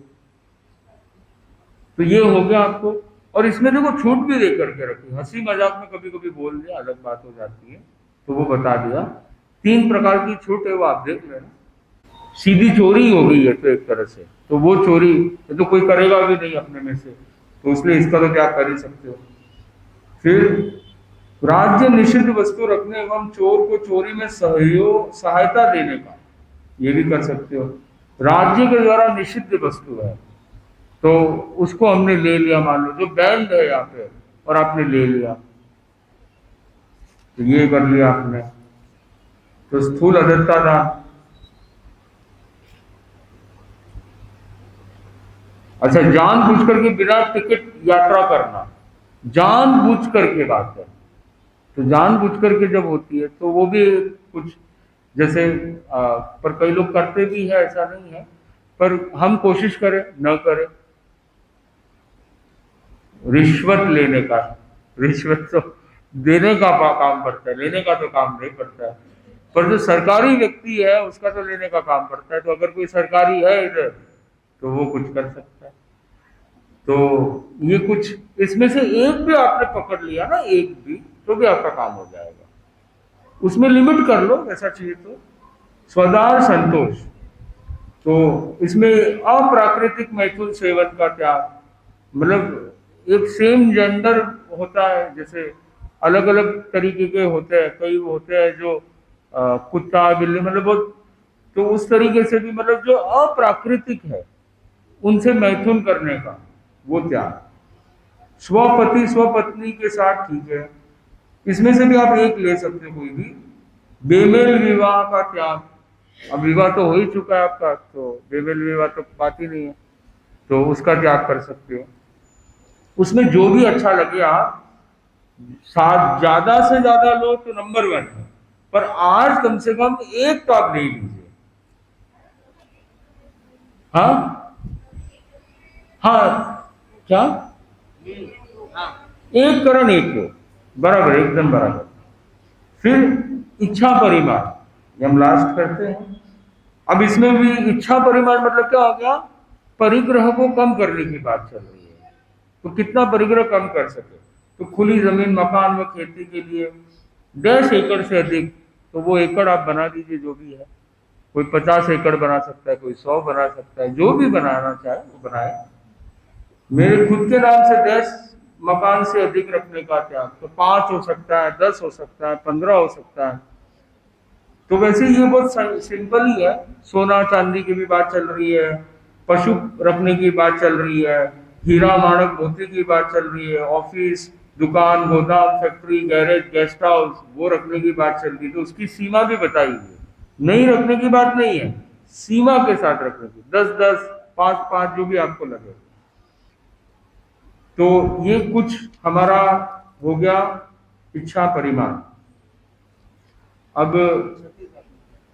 तो ये हो गया आपको। और इसमें देखो छूट भी दे करके रखी, हंसी मजाक में कभी कभी बोल दिया, अलग बात हो जाती है, तो वो बता दिया। 3 प्रकार की छूट है, वो आप देख लेना। सीधी चोरी हो गई है तो एक तरह से, तो वो चोरी ये तो कोई करेगा भी नहीं अपने में से, तो इसलिए इसका तो क्या कर ही सकते हो। फिर राज्य निषिद्ध वस्तु रखने एवं चोर को चोरी में सहयोग सहायता देने का, ये भी कर सकते हो। राज्य के द्वारा निषिद्ध वस्तु है तो उसको हमने ले लिया, मान लो जो बैंड है यहाँ पे, और आपने ले लिया, तो ये कर लिया आपने, तो स्थूल अदत्ता दान। अच्छा, जानबूझ करके बिना टिकट यात्रा करना, जानबूझ करके बात है, तो जानबूझ करके जब होती है तो वो भी कुछ जैसे पर कई लोग करते भी है, ऐसा नहीं है, पर हम कोशिश करें न करें। रिश्वत लेने का, रिश्वत तो देने का काम पड़ता है, लेने का तो काम नहीं पड़ता है। पर जो सरकारी व्यक्ति है उसका तो लेने का काम पड़ता है। तो अगर कोई सरकारी है इधर तो वो कुछ कर सकता है। तो ये कुछ इसमें से एक भी आपने पकड़ लिया ना, एक भी, तो भी आपका काम हो जाएगा। उसमें लिमिट कर लो ऐसा चाहिए तो। स्वदार संतोष, तो इसमें अप्राकृतिक मैथुन सेवन का त्याग, मतलब एक सेम जेंडर होता है, जैसे अलग अलग तरीके के होते हैं, कई होते हैं जो कुत्ता बिल्ली मतलब वो, तो उस तरीके से भी मतलब जो अप्राकृतिक है उनसे मैथुन करने का वो त्याग। स्वपति स्वपत्नी के साथ ठीक है, इसमें से भी आप एक ले सकते हो कोई भी। बेमेल विवाह का त्याग, अब विवाह तो हो ही चुका है आपका, तो बेमेल विवाह तो बात ही नहीं है, तो उसका त्याग कर सकते हो। उसमें जो भी अच्छा लगे आप, साथ ज्यादा से ज्यादा लो तो नंबर 1 है, पर आज कम से कम एक तो आप नहीं लीजिए। हाँ हाँ, क्या एक करण एक लो, बराबर, एकदम बराबर। फिर इच्छा परिमाण, ये हम लास्ट करते हैं। अब इसमें भी इच्छा परिमाण मतलब क्या हो गया, परिग्रह को कम करने की बात चल रही है। तो कितना परिग्रह कम कर सके, तो खुली जमीन मकान व खेती के लिए 10 एकड़ से अधिक, तो वो एकड़ आप बना दीजिए जो भी है। कोई 50 एकड़ बना सकता है, कोई 100 बना सकता है, जो भी बनाना चाहे वो बनाए। मेरे खुद के नाम से 10 मकान से अधिक रखने का त्याग, तो 5 हो सकता है, 10 हो सकता है, 15 हो सकता है। तो वैसे ये बहुत सिंपल ही है। सोना चांदी की भी बात चल रही है, पशु रखने की बात चल रही है, हीरा माणक मोती की बात चल रही है, ऑफिस दुकान गोदाम फैक्ट्री गैरेज गेस्ट हाउस वो रखने की बात चल रही है। तो उसकी सीमा भी बताई है, नहीं रखने की बात नहीं है, सीमा के साथ रखने की, 10-10, 5-5 जो भी आपको लगे। तो ये कुछ हमारा हो गया इच्छा परिमाण। अब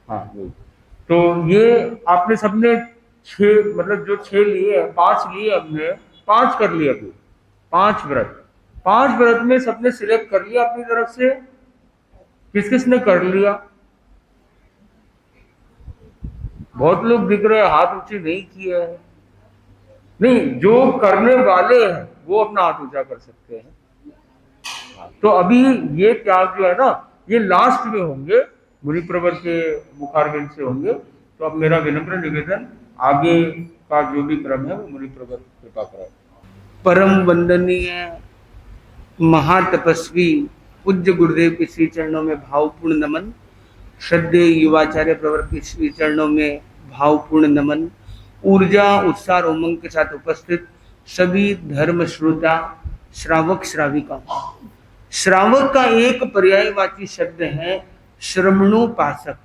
हाँ, तो ये आपने सबने 6 मतलब जो 6 लिए, 5 लिए हमने, 5 कर लिए अभी, 5 व्रत, 5 व्रत में सबने सिलेक्ट कर लिया अपनी तरफ से। किस किस ने कर लिया? बहुत लोग दिख रहे हैं हाथ ऊंचे नहीं किए हैं। नहीं, जो करने वाले हैं वो अपना हाथ ऊंचा कर सकते हैं। तो अभी ये त्याग जो है ना, ये लास्ट में होंगे, मुनि प्रवर के मुखारविंद से होंगे। तो अब मेरा विनम्र निवेदन, आगे का जो भी क्रम है वो मुनि प्रवर कृपा कराए। परम वंदनीय महातपस्वी पूज्य गुरुदेव के श्री चरणों में भावपूर्ण नमन। श्रद्धेय युवाचार्य प्रवर के श्री चरणों में भावपूर्ण नमन। ऊर्जा उत्साह और उमंग के साथ उपस्थित सभी धर्म श्रोता श्रावक श्राविका। श्रावक का एक पर्यायवाची शब्द है श्रमणोपासक।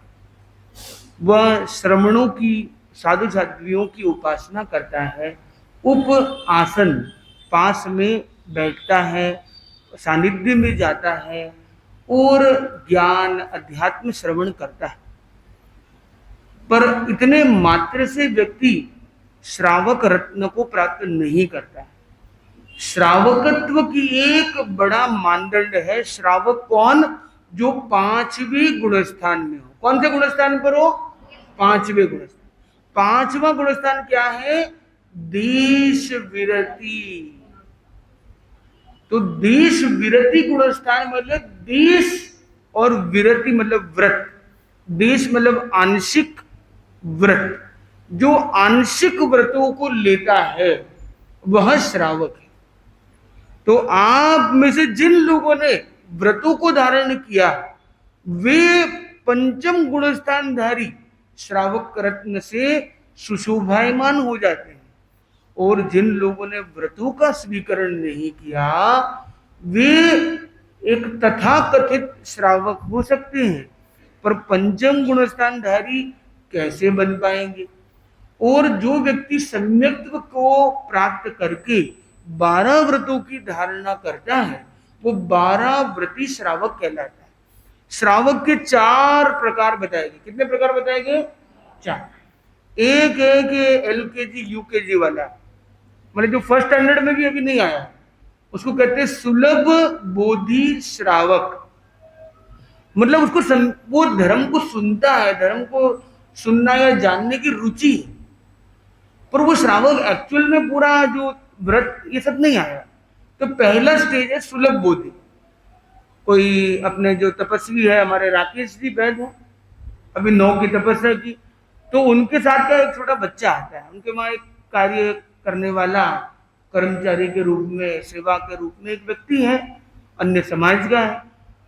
वह श्रमणों की, साधु साध्वियों की उपासना करता है। उप आसन, पास में बैठता है, सानिध्य में जाता है और ज्ञान अध्यात्म श्रवण करता है। पर इतने मात्र से व्यक्ति श्रावक रत्न को प्राप्त नहीं करता है। श्रावकत्व की एक बड़ा मानदंड है, श्रावक कौन? जो 5वें गुणस्थान में हो। कौन से गुणस्थान पर हो? 5वें गुणस्थान। 5वां गुणस्थान क्या है? देश विरति। तो देश विरति गुणस्थान मतलब देश, और विरति मतलब व्रत। देश मतलब आंशिक व्रत। जो आंशिक व्रतों को लेता है वह श्रावक है। तो आप में से जिन लोगों ने व्रतों को धारण किया वे पंचम गुणस्थानधारी श्रावक रत्न से सुशोभायमान हो जाते हैं। और जिन लोगों ने व्रतों का स्वीकरण नहीं किया वे एक तथाकथित श्रावक हो सकते हैं, पर पंचम गुणस्थानधारी कैसे बन पाएंगे? और जो व्यक्ति सम्यक्त्व को प्राप्त करके 12 व्रतों की धारणा करता है वो 12 व्रती श्रावक कहलाता है। श्रावक के 4 प्रकार बताए गए। कितने प्रकार बताए गए? 4। एक LKG UKG वाला, मतलब जो फर्स्ट स्टैंडर्ड में भी अभी नहीं आया, उसको कहते हैं सुलभ बोधि श्रावक। मतलब उसको वो धर्म को सुनता है, धर्म को सुनना या जानने की रुचि है, पर वो श्रावक एक्चुअल में पूरा जो व्रत ये सब नहीं आया। तो पहला स्टेज है सुलभ बोधि। कोई अपने जो तपस्वी है, हमारे राकेश जी वैद है, अभी 9 की तपस्या की, तो उनके साथ का एक छोटा बच्चा आता है, उनके वहां एक कार्य करने वाला कर्मचारी के रूप में, सेवा के रूप में एक व्यक्ति है, अन्य समाज का है,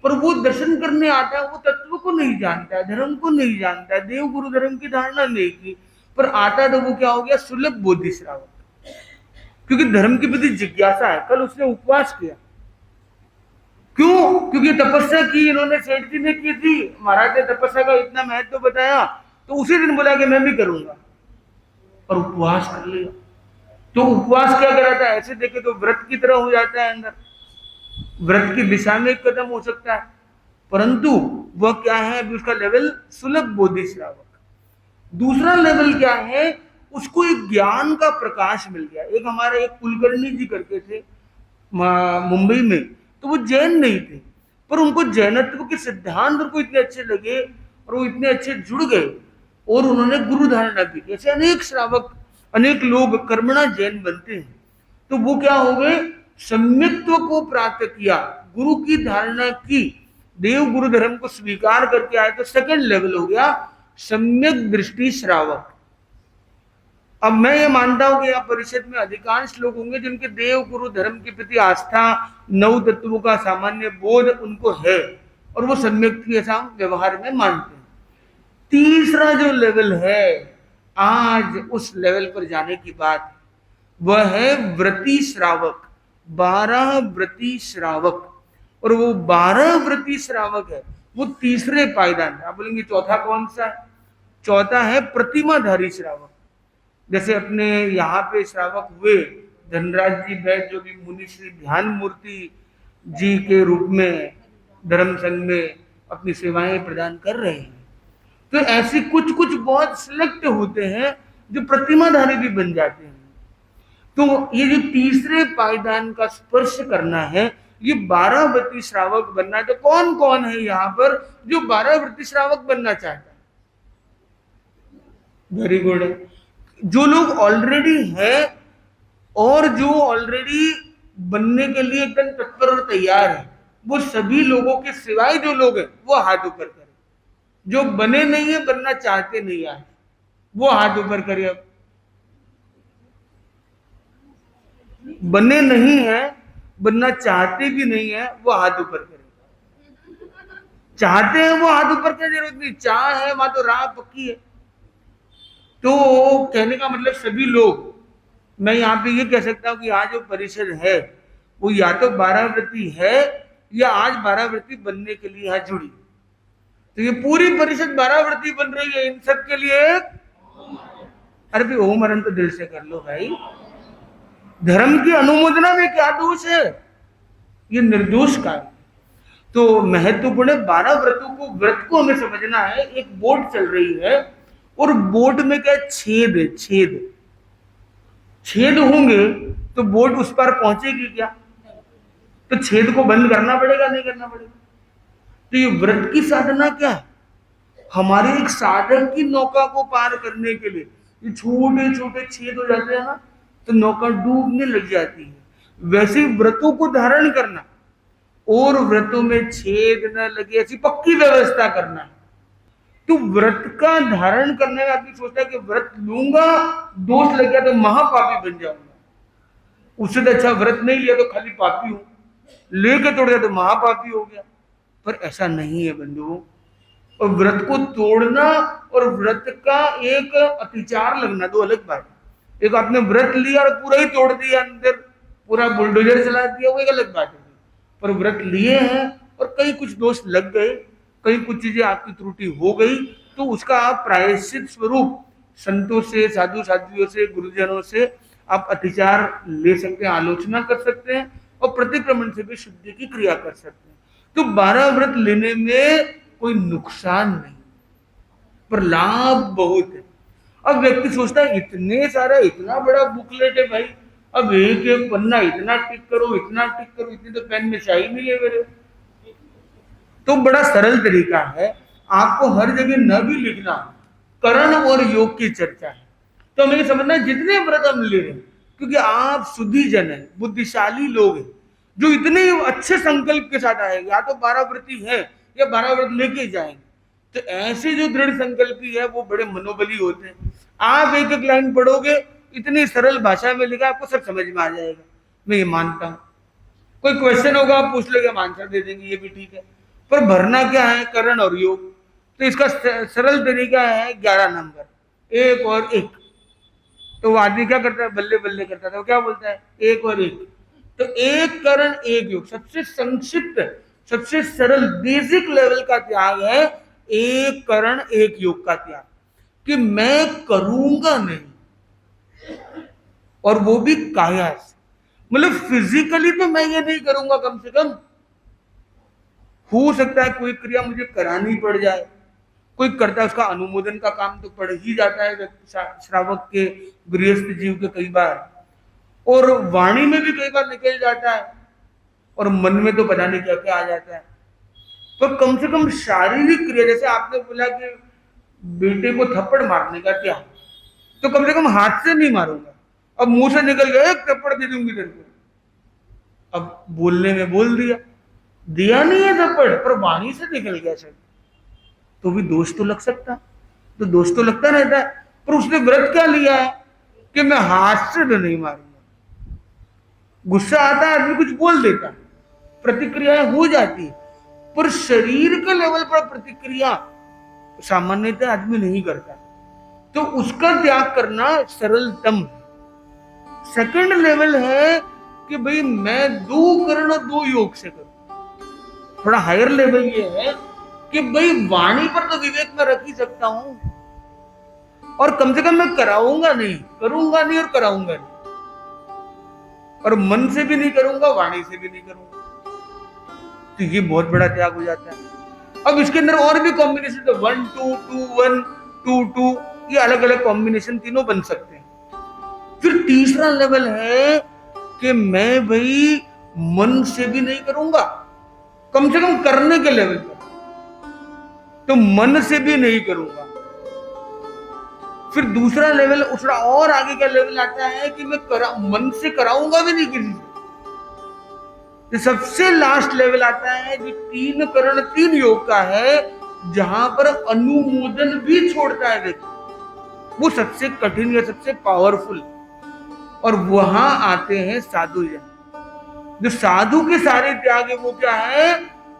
पर वो दर्शन करने आता है। वो तत्व को नहीं जानता है, धर्म को नहीं जानता है, देव गुरु धर्म की धारणा नहीं की, पर आता है तो वो क्या हो गया? सुलभ बोधि श्रावक, क्योंकि धर्म के प्रति जिज्ञासा है। कल उसने उपवास किया, क्यों? क्योंकि तपस्या की इन्होंने, सेठ जी ने की थी, महाराज ने तपस्या का इतना महत्व बताया, तो उसी दिन बोला कि मैं भी करूंगा, और उपवास कर लिया। तो उपवास क्या कराता है? ऐसे देखे तो व्रत की तरह हो जाता है, अंदर व्रत की दिशा में एक कदम हो सकता है, परंतु वह क्या है? अभी उसका लेवल सुलभ बोधि श्रावक। दूसरा लेवल क्या है? उसको एक ज्ञान का प्रकाश मिल गया। एक हमारे एक कुलकर्णी जी करके थे मुंबई में, तो वो जैन नहीं थे, पर उनको जैनत्व के सिद्धांत उनको इतने अच्छे लगे और वो इतने अच्छे जुड़ गए और उन्होंने गुरु धारणा की। ऐसे अनेक श्रावक, अनेक लोग कर्मणा जैन बनते हैं। तो वो क्या हो गए? सम्यक्त्व को प्राप्त किया, गुरु की धारणा की, देव गुरु धर्म को स्वीकार करके आए, तो सेकंड लेवल हो गया सम्यक दृष्टि श्रावक। अब मैं ये मानता हूं कि यहाँ परिषद में अधिकांश लोग होंगे जिनके देव गुरु धर्म के प्रति आस्था, 9 तत्वों का सामान्य बोध उनको है और वो सम्यक के साथ व्यवहार में मानते हैं। तीसरा जो लेवल है, आज उस लेवल पर जाने की बात, वह है व्रती श्रावक, 12 व्रती श्रावक। और वो 12 व्रती श्रावक है, वो तीसरे पायदान। आप बोलेंगे चौथा कौन सा है? चौथा है प्रतिमाधारी श्रावक। जैसे अपने यहाँ पे श्रावक हुए धनराज जी वैद्य, जो भी मुनि श्री ध्यान मूर्ति जी के रूप में धर्म संघ में अपनी सेवाएं प्रदान कर रहे हैं। तो ऐसे कुछ कुछ बहुत सिलेक्ट होते हैं जो प्रतिमाधारी भी बन जाते हैं। तो ये जो तीसरे पायदान का स्पर्श करना है, ये 12 व्रती श्रावक बनना है। तो कौन कौन है यहाँ पर जो 12 व्रती श्रावक बनना चाहता है? Very good. जो लोग ऑलरेडी है और जो ऑलरेडी बनने के लिए एकदम तत्पर और तैयार है, वो सभी लोगों के सिवाय जो लोग हैं वो हाथ ऊपर करें। जो बने नहीं है, बनना चाहते नहीं है, वो हाथ ऊपर करें। अब बने नहीं है, बनना चाहते भी नहीं है, वो हाथ ऊपर करें। चाहते हैं वो हाथ ऊपर करने की जरूरत नहीं, चाह है वहां तो राह पक्की है। तो कहने का मतलब सभी लोग, मैं यहाँ पे ये कह सकता हूँ कि आज जो परिषद है वो या तो 12 व्रती है या आज 12 व्रती बनने के लिए यहाँ जुड़ी। तो ये पूरी परिषद 12 व्रती बन रही है। इन सब के लिए अरे भाई ओम अरन तो दिल से कर लो भाई। धर्म की अनुमोदना में क्या दोष है? ये निर्दोष कार्य। तो महत्वपूर्ण 12 व्रतों को, व्रत को हमें समझना है। एक बोट चल रही है और बोट में क्या छेद है, छेद होंगे तो बोट उस पर पहुंचेगी क्या? तो छेद को बंद करना पड़ेगा, नहीं करना पड़ेगा? तो ये व्रत की साधना क्या है? हमारे एक साधक की नौका को पार करने के लिए ये छोटे छोटे छेद हो जाते हैं ना, तो नौका डूबने लग जाती है। वैसे व्रतों को धारण करना और व्रतों में छेद न लगे ऐसी पक्की व्यवस्था करना है। तो व्रत का धारण करने में आदमी सोचता है कि व्रत लूंगा, दोष लग गया तो महापापी बन जाऊंगा, उससे तो अच्छा व्रत नहीं लिया तो खाली पापी हूं, लेके तोड़ दिया तो महापापी हो गया। पर ऐसा नहीं है बंधुओं। और व्रत को तोड़ना और व्रत का एक अतिचार लगना दो अलग बात है। एक आपने व्रत लिया और पूरा ही तोड़ दिया, अंदर पूरा बुलडोजर चला दिया, वो एक अलग बात है। पर व्रत लिए हैं और कई कुछ दोष लग गए, कई कुछ चीजें आपकी त्रुटि हो गई, तो उसका आप प्रायश्चित स्वरूप संतों से, साधु साध्वियों से, गुरुजनों से आप अतिचार ले सकते हैं, आलोचना कर सकते हैं और प्रतिक्रमण से भी शुद्धि की क्रिया कर सकते हैं। तो 12 व्रत लेने में कोई नुकसान नहीं, पर लाभ बहुत है। अब व्यक्ति सोचता है इतने सारा, इतना बड़ा बुकलेट है भाई, अब एक एक पन्ना इतना टिक करो, इतना टिक करो, इतनी तो पेन में चाहिए नहीं है मेरे। तो बड़ा सरल तरीका है, आपको हर जगह न भी लिखना, करण और योग की चर्चा है। तो हमें ये समझना है जितने व्रत हम ले रहे हैं, क्योंकि आप शुद्धि जन है, बुद्धिशाली लोग हैं, जो इतने अच्छे संकल्प के साथ आएंगे, या तो 12 व्रती है या 12 व्रत लेके जाएंगे, तो ऐसे जो दृढ़ संकल्पी है वो बड़े मनोबली होते हैं। आप एक एक लाइन पढ़ोगे, इतनी सरल भाषा में लिखा, आपको सब समझ में आ जाएगा। मैं ये मानता हूं, कोई क्वेश्चन होगा आप पूछ लोगे, हम आंसर दे देंगे, ये भी ठीक है। पर भरना क्या है? करण और योग। तो इसका सरल तरीका है 11 नंबर, 1 और 1। तो वो आदमी क्या करता है? बल्ले बल्ले करता था, वो क्या बोलता है? 1 और 1। तो 1 करण 1 योग, सबसे संक्षिप्त, सबसे सरल बेसिक लेवल का त्याग है 1 करण 1 योग का त्याग, कि मैं करूंगा नहीं, और वो भी काया से। मतलब फिजिकली तो मैं ये नहीं करूंगा, कम से कम हो सकता है कोई क्रिया मुझे करानी पड़ जाए, कोई करता है उसका अनुमोदन का काम तो पड़ ही जाता है श्रावक के, गृहस्थ जीव के कई बार, और वाणी में भी कई बार निकल जाता है, और मन में तो पता नहीं क्या क्या आ जाता है। तो कम से कम शारीरिक क्रिया, जैसे आपने बोला कि बेटे को थप्पड़ मारने का क्या, तो कम से कम हाथ से नहीं मारूंगा, अब मुंह से निकल गया एक थप्पड़ दे दूंगी तेरे को, अब बोलने में बोल दिया, दिया नहीं है थप्पड़, पर वाणी से निकल गया सर, तो भी दोष तो लग सकता, तो दोष तो लगता रहता है। पर उसने व्रत क्या लिया है कि मैं हाथ से तो नहीं मारूंगा। गुस्सा आता है, आदमी कुछ बोल देता, प्रतिक्रियाएं हो जाती, पर शरीर के लेवल पर प्रतिक्रिया सामान्यतः आदमी नहीं करता, तो उसका त्याग करना सरलतम है। सेकंड लेवल है कि भाई मैं 2 करण और 2 योग से करूं। थोड़ा हायर लेवल ये है कि भाई वाणी पर तो विवेक में रख ही सकता हूं, और कम से कम मैं कराऊंगा नहीं, करूंगा नहीं और कराऊंगा नहीं, और मन से भी नहीं करूंगा, वाणी से भी नहीं करूंगा, तो ये बहुत बड़ा त्याग हो जाता है। अब इसके अंदर और भी कॉम्बिनेशन, तो 1 2 2 1 2 2, ये अलग अलग कॉम्बिनेशन तीनों बन सकते हैं। फिर तीसरा लेवल है कि मैं भाई मन से भी नहीं करूंगा, कम से कम करने के लेवल पर, तो मन से भी नहीं करूंगा। फिर दूसरा लेवल, उसका और आगे का लेवल आता है कि मैं मन से कराऊंगा भी नहीं किसी से। तो सबसे लास्ट लेवल आता है जो 3 करण 3 योग का है, जहां पर अनुमोदन भी छोड़ता है व्यक्ति, वो सबसे कठिन या सबसे पावरफुल। और वहां आते हैं साधु जन, जो साधु के सारे त्याग है, वो क्या है?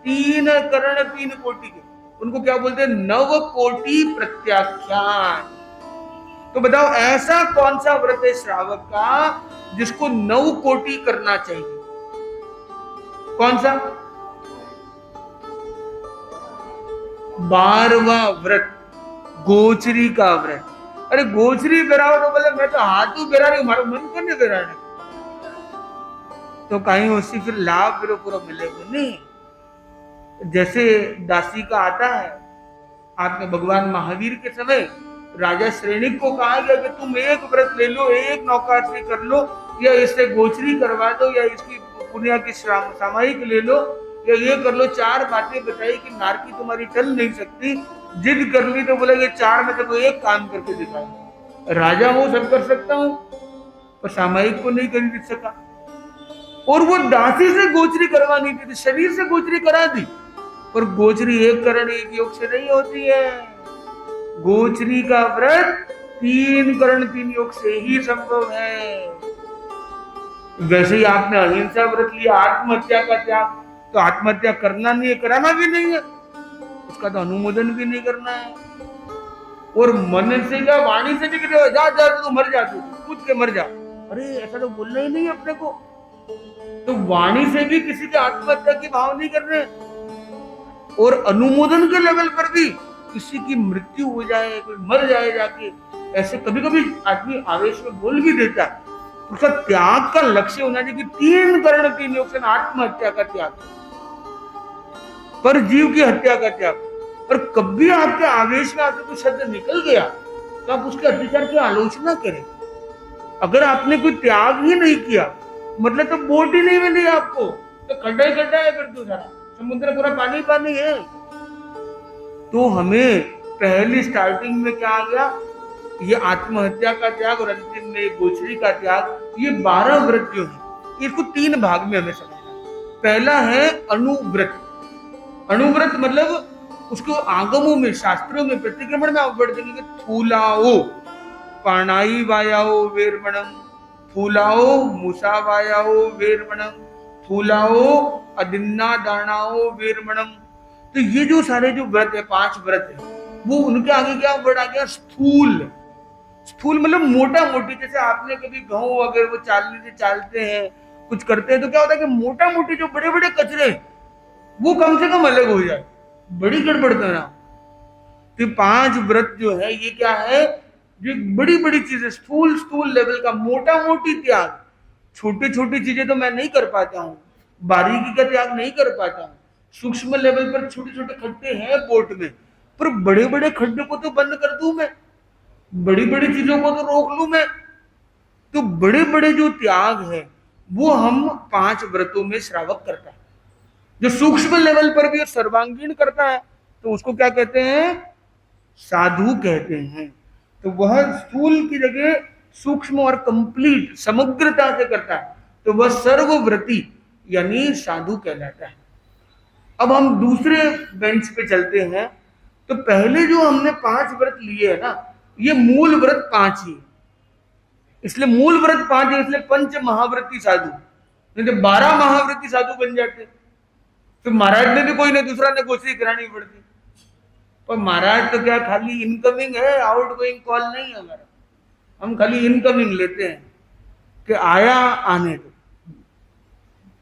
3 करण 3 कोटि के, उनको क्या बोलते हैं? 9 कोटि प्रत्याख्यान। तो बताओ ऐसा कौन सा व्रत है श्रावक का जिसको 9 कोटि करना चाहिए? कौन सा? 12वां व्रत, गोचरी का व्रत। अरे गोचरी बेराओ तो बोले मैं तो हाथों बेरा रही, हमारा मन को नहीं बेरा रहे, तो कहीं उससे फिर लाभ फिर पूरा मिलेगा नहीं। जैसे दासी का आता है, आपने भगवान महावीर के समय राजा श्रेणिक को कहा गया कि तुम एक व्रत ले लो, एक नौकाश्री कर लो, या इससे गोचरी करवा दो, या इसकी पुण्य की सामायिक ले लो, या ये कर लो। 4 बातें बताई कि नारकी तुम्हारी टल नहीं सकती, जिद कर ली तो बोले 4 में तो एक काम करके दिखाऊंगा। राजा हूं, सब कर सकता हूं, पर सामायिक को नहीं कर सका। और वो दासी से गोचरी करवानी थी, शरीर से गोचरी करा दी, पर गोचरी 1 करण 1 योग से नहीं होती है। गोचरी का व्रत 3 करण 3 योग से ही संभव है। वैसे ही आपने अहिंसा व्रत लिया, आत्महत्या का त्याग, तो आत्महत्या करना नहीं है, कराना भी नहीं है, उसका तो अनुमोदन भी नहीं करना है। और मन से क्या, वाणी से भी जा जा तो मर जा, तू कूद के मर जा, अरे ऐसा तो बोलना ही नहीं अपने को। तो वाणी से भी किसी के आत्महत्या की भाव नहीं करने, और अनुमोदन के लेवल पर भी किसी की मृत्यु हो जाए, कोई मर जाए जाके, ऐसे कभी कभी आदमी आवेश में बोल भी देता है। उसका त्याग का लक्ष्य होना चाहिए कि 3 करण 3 योग से आत्महत्या का त्याग। पर जीव की हत्या का त्याग। और कभी आपके आवेश में आपसे कोई शब्द निकल गया तो आप उसके अत्याचार की आलोचना करें। अगर आपने कोई त्याग ही नहीं किया मतलब तो बोट ही नहीं मिली आपको, तो खड्डा ही खड्डा है फिर तो सारा समुद्र पूरा पानी पानी है। तो हमें पहली स्टार्टिंग में क्या आ गया, ये आत्महत्या का त्याग और अंतिम में गोचरी का त्याग। ये 12 व्रत जो है इसको 3 भाग में हमें समझना है। पहला है अनुव्रत। अनुव्रत मतलब उसको आगमों में शास्त्रों में प्रतिक्रमण में आप बढ़ देंगे, थूलाओ पाणाई वायाओ वेरमणम, थूलाओ मूसा वायाओ वेरमणम, थूलाओ अदिन्ना दानाओ वेरमणम। तो ये जो सारे जो व्रत है 5 व्रत है वो उनके आगे क्या वर्ड आ गया, स्थूल। स्थूल मतलब मोटा मोटी, जैसे आपने कभी गेहूं वगैरह वो चालने से चालते हैं कुछ करते हैं तो क्या होता है कि मोटा मोटी जो बड़े बड़े कचरे वो कम से कम अलग हो जाए, बड़ी गड़बड़ करना। तो 5 व्रत जो है ये क्या है, जो बड़ी बड़ी चीजें स्थूल स्थूल लेवल का मोटा मोटी त्याग। छोटी छोटी चीजें तो मैं नहीं कर पाता हूँ, बारीकी का त्याग नहीं कर पाता हूँ। सूक्ष्म लेवल पर छोटे छोटे खड्डे हैं बोट में, पर बड़े बड़े खड्डे को तो बंद कर दूं मैं, बड़ी बड़ी चीजों को तो रोक लूं मैं। तो बड़े बड़े जो त्याग है वो हम 5 व्रतों में श्रावक करता है। जो सूक्ष्म लेवल पर भी सर्वांगीण करता है तो उसको क्या कहते हैं, साधु कहते हैं। तो वह स्थूल की जगह सूक्ष्म और कंप्लीट समग्रता से करता है तो वह सर्वव्रती यानी साधु कहलाता है। अब हम दूसरे बेंच पे चलते हैं। तो पहले जो हमने 5 व्रत लिए है ना, ये मूल व्रत 5 ही, इसलिए मूल व्रत 5 है, इसलिए पंच महाव्रती साधु, नहीं तो 12 महाव्रती साधु बन जाते। तो महाराज ने भी कोई ना दूसरा ने गोचरी करानी पड़ती। पर महाराज तो क्या खाली इनकमिंग है, आउट गोइंग कॉल नहीं है हमारा, हम खाली इनकमिंग लेते हैं कि आया आने दो,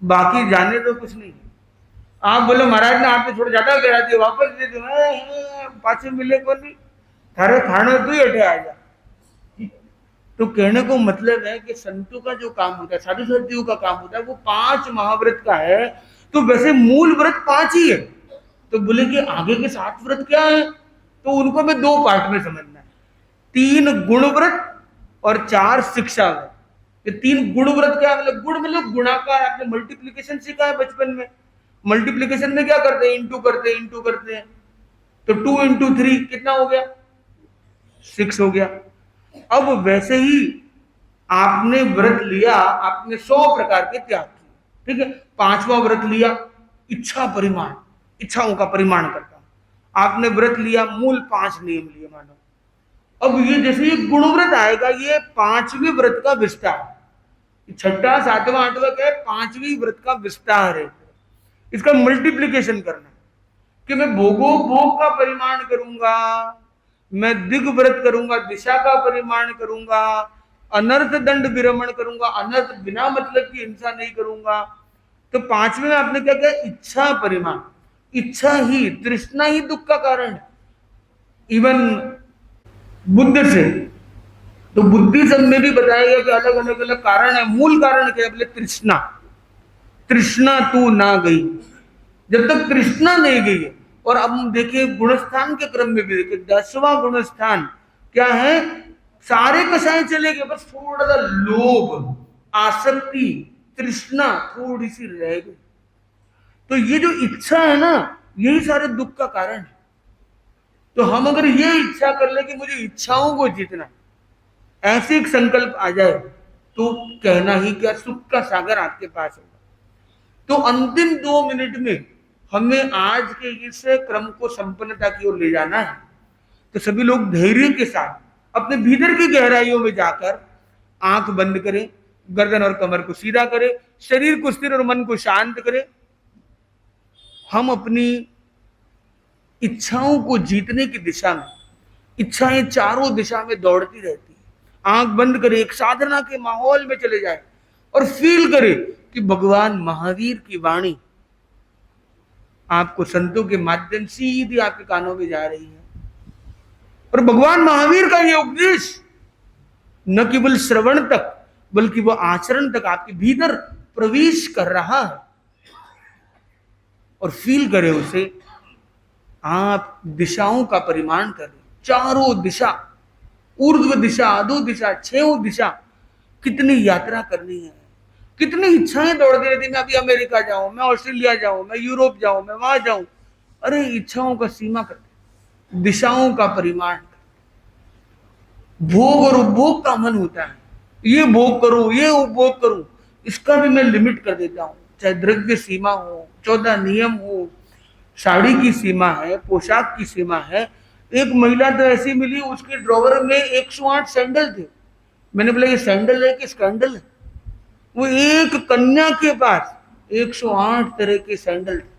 बाकी जाने दो कुछ नहीं। आप बोलो महाराज ने आपने थोड़ा ज्यादा करा दिया वापस दे दो, पाछे मिले को नहीं, थारे थाने तू ही हटे आ जा। तो कहने को मतलब है कि संतों का जो काम होता है, साधु संतों का काम होता है वो 5 महाव्रत का है। तो वैसे मूल व्रत 5 ही है। तो बोले कि आगे के 7 व्रत क्या है, तो उनको मैं 2 पार्ट में समझना है, 3 गुण व्रत और 4 शिक्षा व्रत। ये 3 गुण व्रत क्या है, मतलब गुण मतलब गुणाकार। आपने मल्टीप्लीकेशन सीखा है बचपन में, मल्टीप्लीकेशन में क्या करते हैं, इंटू करते हैं। तो 2 into 3 कितना हो गया, 6 हो गया। अब वैसे ही आपने व्रत लिया, आपने 100 प्रकार के त्याग किए, ठीक है। 5वां व्रत लिया इच्छा परिमाण, इच्छाओं का परिमाण करता हूं। आपने व्रत लिया मूल 5 नियम लिए मानो। अब ये जैसे ये गुण व्रत आएगा, ये 5वें व्रत का विस्तार, 6ठा 7वां 8वां क्या है, 5वीं व्रत का विस्तार है। इसका मल्टीप्लीकेशन करना कि मैं भोग का परिमाण करूंगा, मैं दिग व्रत करूंगा, दिशा का परिमाण करूंगा, अनर्थ दंड विरमण करूंगा, अनर्थ बिना मतलब की हिंसा नहीं करूंगा। तो 5वें में आपने क्या किया, इच्छा परिमाण। इच्छा ही, तृष्णा ही दुख का कारण। इवन बुद्ध से तो बुद्धिज्म में भी बताया गया कि अलग अलग अलग कारण है। मूल कारण क्या है, बोले तृष्णा। तृष्णा तू ना गई, जब तक तृष्णा नहीं गई है। और अब हम देखिए गुणस्थान के क्रम में भी देखिए 10वां गुणस्थान क्या है, सारे कसाय चले गए, बस थोड़ा सा लोभ, आसक्ति, तृष्णा थोड़ी सी रह गई। तो ये जो इच्छा है ना, यही सारे दुख का कारण है। तो हम अगर ये इच्छा कर ले कि मुझे इच्छाओं को जीतना, ऐसे एक संकल्प आ जाए तो कहना ही क्या, सुख का सागर आपके पास होगा। तो अंतिम 2 मिनट में हमें आज के इस क्रम को संपन्नता की ओर ले जाना है। तो सभी लोग धैर्य के साथ अपने भीतर की गहराइयों में जाकर आंख बंद करें, गर्दन और कमर को सीधा करें, शरीर को स्थिर और मन को शांत करें। हम अपनी इच्छाओं को जीतने की दिशा में, इच्छाएं चारों दिशा में दौड़ती रहती है। आंख बंद करें, एक साधना के माहौल में चले जाए और फील करें कि भगवान महावीर की वाणी आपको संतों के माध्यम सीधी आपके कानों में जा रही है। और भगवान महावीर का यह उपदेश न केवल श्रवण तक बल्कि वह आचरण तक आपके भीतर प्रवेश कर रहा है। और फील करें उसे। आप दिशाओं का परिमाण करें, चारों दिशा, ऊर्ध्व दिशा, अधो दिशा, छयों दिशा, कितनी यात्रा करनी है, कितनी इच्छाएं दौड़ती रहती, मैं अभी अमेरिका जाऊं, मैं ऑस्ट्रेलिया जाऊं, मैं यूरोप जाऊं, मैं वहां जाऊं। अरे इच्छाओं का सीमा कर, दिशाओं का परिमाण। भोग और उपभोग का मन होता है, ये भोग करूं, ये उपभोग करूं, इसका भी मैं लिमिट कर देता हूं। चाहे द्रव्य सीमा हो, 14 नियम हो, साड़ी की सीमा है, पोशाक की सीमा है। एक महिला तो ऐसी मिली, उसके ड्रॉवर में 108 सैंडल थे। मैंने बोला ये सैंडल है कि स्कैंडल है? वो एक कन्या के पास 108 तरह के सैंडल थे।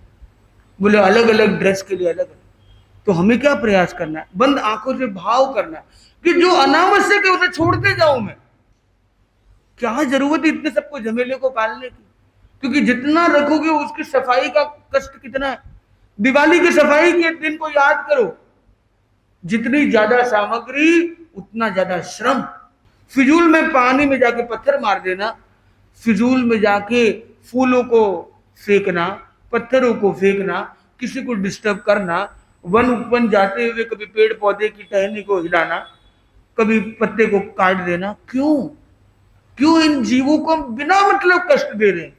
बोले अलग अलग ड्रेस के लिए अलग अलग। तो हमें क्या प्रयास करना है? बंद आंखों से भाव करना है कि जो अनावश्यक है उसे छोड़ते जाऊं मैं। क्या जरूरत है इतने सबको झमेले को पालने की? क्योंकि जितना रखोगे उसकी सफाई का कष्ट कितना है। दिवाली की सफाई के दिन को याद करो, जितनी ज्यादा सामग्री उतना ज्यादा श्रम। फिजूल में पानी में जाके पत्थर मार देना, फिजूल में जाके फूलों को फेंकना, पत्थरों को फेंकना, किसी को डिस्टर्ब करना, वन उपवन जाते हुए कभी पेड़ पौधे की टहनी को हिलाना, कभी पत्ते को काट देना, क्यों क्यों इन जीवों को हम बिना मतलब कष्ट दे रहे हैं?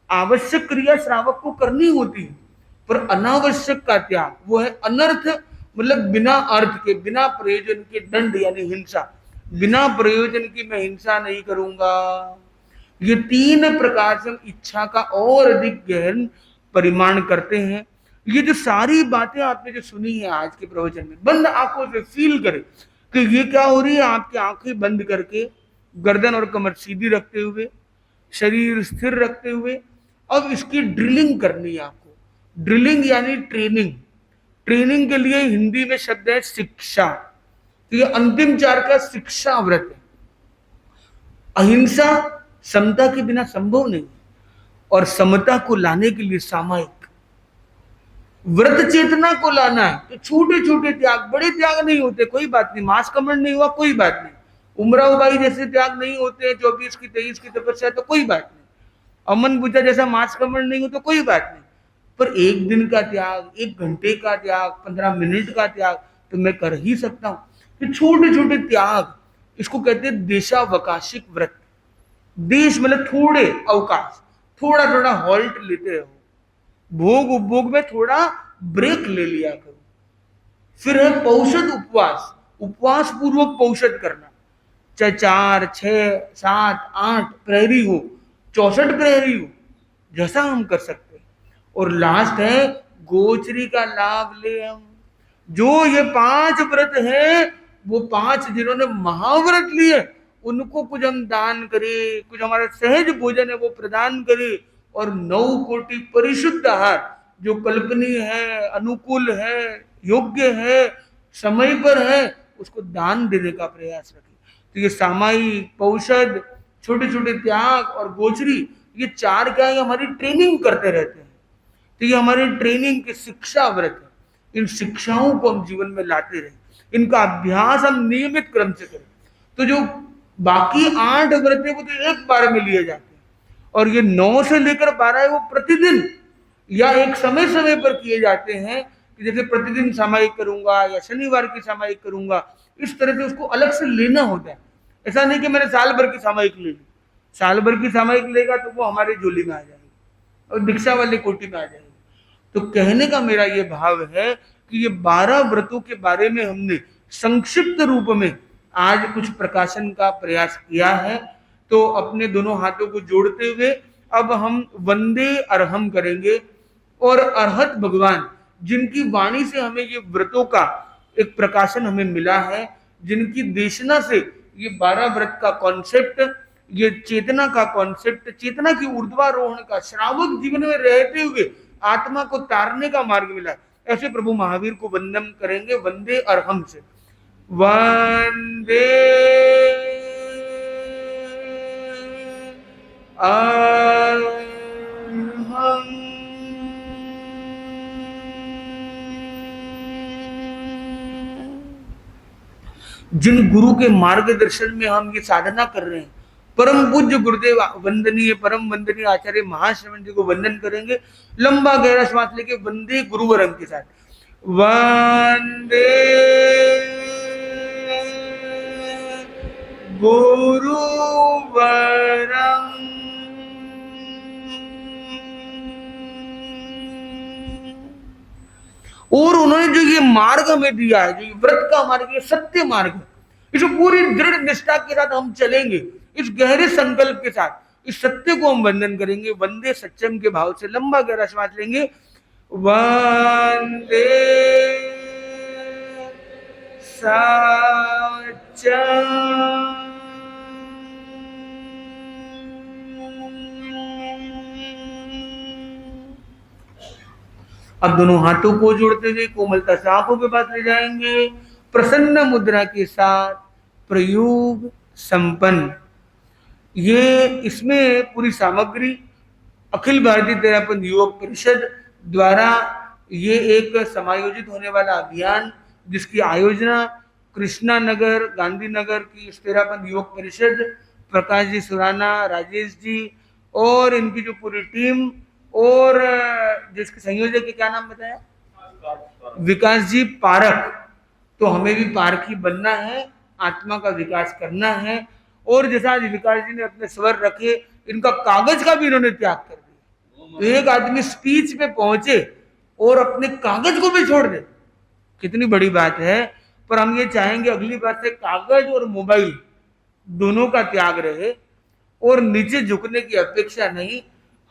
आवश्यक क्रिया श्रावक को करनी होती है, पर अनावश्यक का त्याग वो है अनर्थ, मतलब बिना अर्थ के, बिना प्रयोजन के दंड यानी हिंसा। बिना प्रयोजन की मैं हिंसा नहीं करूंगा। ये तीन प्रकार से हम इच्छा का और अधिक गहन परिमाण करते हैं। ये जो सारी बातें आपने जो सुनी है आज के प्रवचन में, बंद आंखों से फील करें कि ये क्या हो रही है। आपकी आंखें बंद करके, गर्दन और कमर सीधी रखते हुए, शरीर स्थिर रखते हुए, अब इसकी ड्रिलिंग करनी है आपको। ड्रिलिंग यानी ट्रेनिंग। ट्रेनिंग के लिए हिंदी में शब्द है शिक्षा। तो ये अंतिम चार का शिक्षा व्रत है। अहिंसा समता के बिना संभव नहीं, और समता को लाने के लिए सामायिक व्रत चेतना को लाना है। तो छोटे छोटे त्याग, बड़े त्याग नहीं होते, कोई बात नहीं। मांस कमर नहीं हुआ, कोई बात नहीं। उमरा उबाई जैसे त्याग नहीं होते, 24 की 23 की तपस्या, तो कोई बात नहीं। अमन बुझा जैसा मांस कमर नहीं हो, तो कोई बात नहीं। पर एक दिन का त्याग, 1 घंटे का त्याग, 15 मिनट का त्याग तो मैं कर ही सकता हूं। तो छोटे छोटे त्याग, इसको कहते हैं देशावकाशिक व्रत। देश मतलब थोड़े अवकाश, थोड़ा थोड़ा हॉल्ट लेते रहो। भोग उपभोग में थोड़ा ब्रेक ले लिया करो। फिर है पौषध उपवास, उपवास पूर्वक पौषध करना। चाहे 4, 6, 7, 8 प्रहरी हो, 64 प्रहरी हो, जैसा हम कर सकते हैं। और लास्ट है गोचरी का लाभ ले हम। जो ये 5 व्रत है, वो 5 जिन्होंने महाव्रत लिए, उनको कुछ हम दान करें, कुछ हमारा सहज भोजन है वो प्रदान करें, और 9 कोटि परिशुद्ध आहार जो कल्पनीय है, अनुकूल है, योग्य है, समय पर है, उसको दान देने का प्रयास रखें। तो ये सामायिक, पौषध, छोटे छोटे त्याग और गोचरी, ये 4 क्या है, हमारी ट्रेनिंग करते रहते हैं। तो ये हमारी ट्रेनिंग की शिक्षा व्रत है। इन शिक्षाओं को हम जीवन में लाते रहे, इनका अभ्यास हम नियमित क्रम से करें। तो जो बाकी 8 व्रत है वो तो एक बार में लिए जाते हैं, और ये 9 से लेकर 12 है वो प्रतिदिन या एक समय समय पर किए जाते हैं। कि जैसे प्रतिदिन सामायिक करूंगा या शनिवार की सामायिक करूंगा, इस तरह से उसको अलग से लेना होता है। ऐसा नहीं कि मैंने साल भर की सामायिक ले ली। साल भर की सामायिक लेगा तो वो हमारी झोली में आ जाएगी और दीक्षा वाली कोटि में आ जाएगी। तो कहने का मेरा ये भाव है कि ये 12 व्रतों के बारे में हमने संक्षिप्त रूप में आज कुछ प्रकाशन का प्रयास किया है। तो अपने दोनों हाथों को जोड़ते हुए अब हम वंदे अरहम करेंगे। और अरहत भगवान, जिनकी वाणी से हमें ये व्रतों का एक प्रकाशन हमें मिला है, जिनकी देशना से ये 12 व्रत का कॉन्सेप्ट, ये चेतना का कॉन्सेप्ट, चेतना की ऊर्ध्वारोहण का, श्रावक जीवन में रहते हुए आत्मा को तारने का मार्ग मिला, ऐसे प्रभु महावीर को वंदन करेंगे वंदे अरहम से। वंदे अरहम। जिन गुरु के मार्गदर्शन में हम ये साधना कर रहे हैं, परम पूज्य गुरुदेव वंदनीय परम वंदनीय आचार्य महाश्रवण जी को वंदन करेंगे। लंबा गहरा श्वास लेके वंदे गुरुवरम के साथ, वंदे गुरुवरम। और उन्होंने जो ये मार्ग हमें दिया है, जो ये व्रत का मार्ग, ये सत्य मार्ग है, इसको पूरी दृढ़ निष्ठा के साथ हम चलेंगे, इस गहरे संकल्प के साथ इस सत्य को हम वंदन करेंगे। वंदे सच्चम के भाव से लंबा गहरा श्वास लेंगे, वंदे सच्चम। अब दोनों हाथों को जोड़ते हुए कोमलता से आंखों के पास ले जाएंगे, प्रसन्न मुद्रा के साथ प्रयोग संपन्न। ये इसमें पूरी सामग्री अखिल भारतीय तेरापंथ युवक परिषद द्वारा ये एक समायोजित होने वाला अभियान, जिसकी आयोजना कृष्णा नगर गांधीनगर की तेरापंथ युवक परिषद, प्रकाश जी सुराना, राजेश जी और इनकी जो पूरी टीम, और जिसके संयोजक के क्या नाम बताया, विकास जी पारक। तो हमें भी पारखी बनना है, आत्मा का विकास करना है। और जैसा आज विकास जी ने अपने स्वर रखे, इनका कागज का भी इन्होंने त्याग कर दिया। तो एक आदमी स्पीच पे पहुंचे और अपने कागज को भी छोड़ दे, कितनी बड़ी बात है। पर हम ये चाहेंगे अगली बार से कागज और मोबाइल दोनों का त्याग रहे और नीचे झुकने की अपेक्षा नहीं।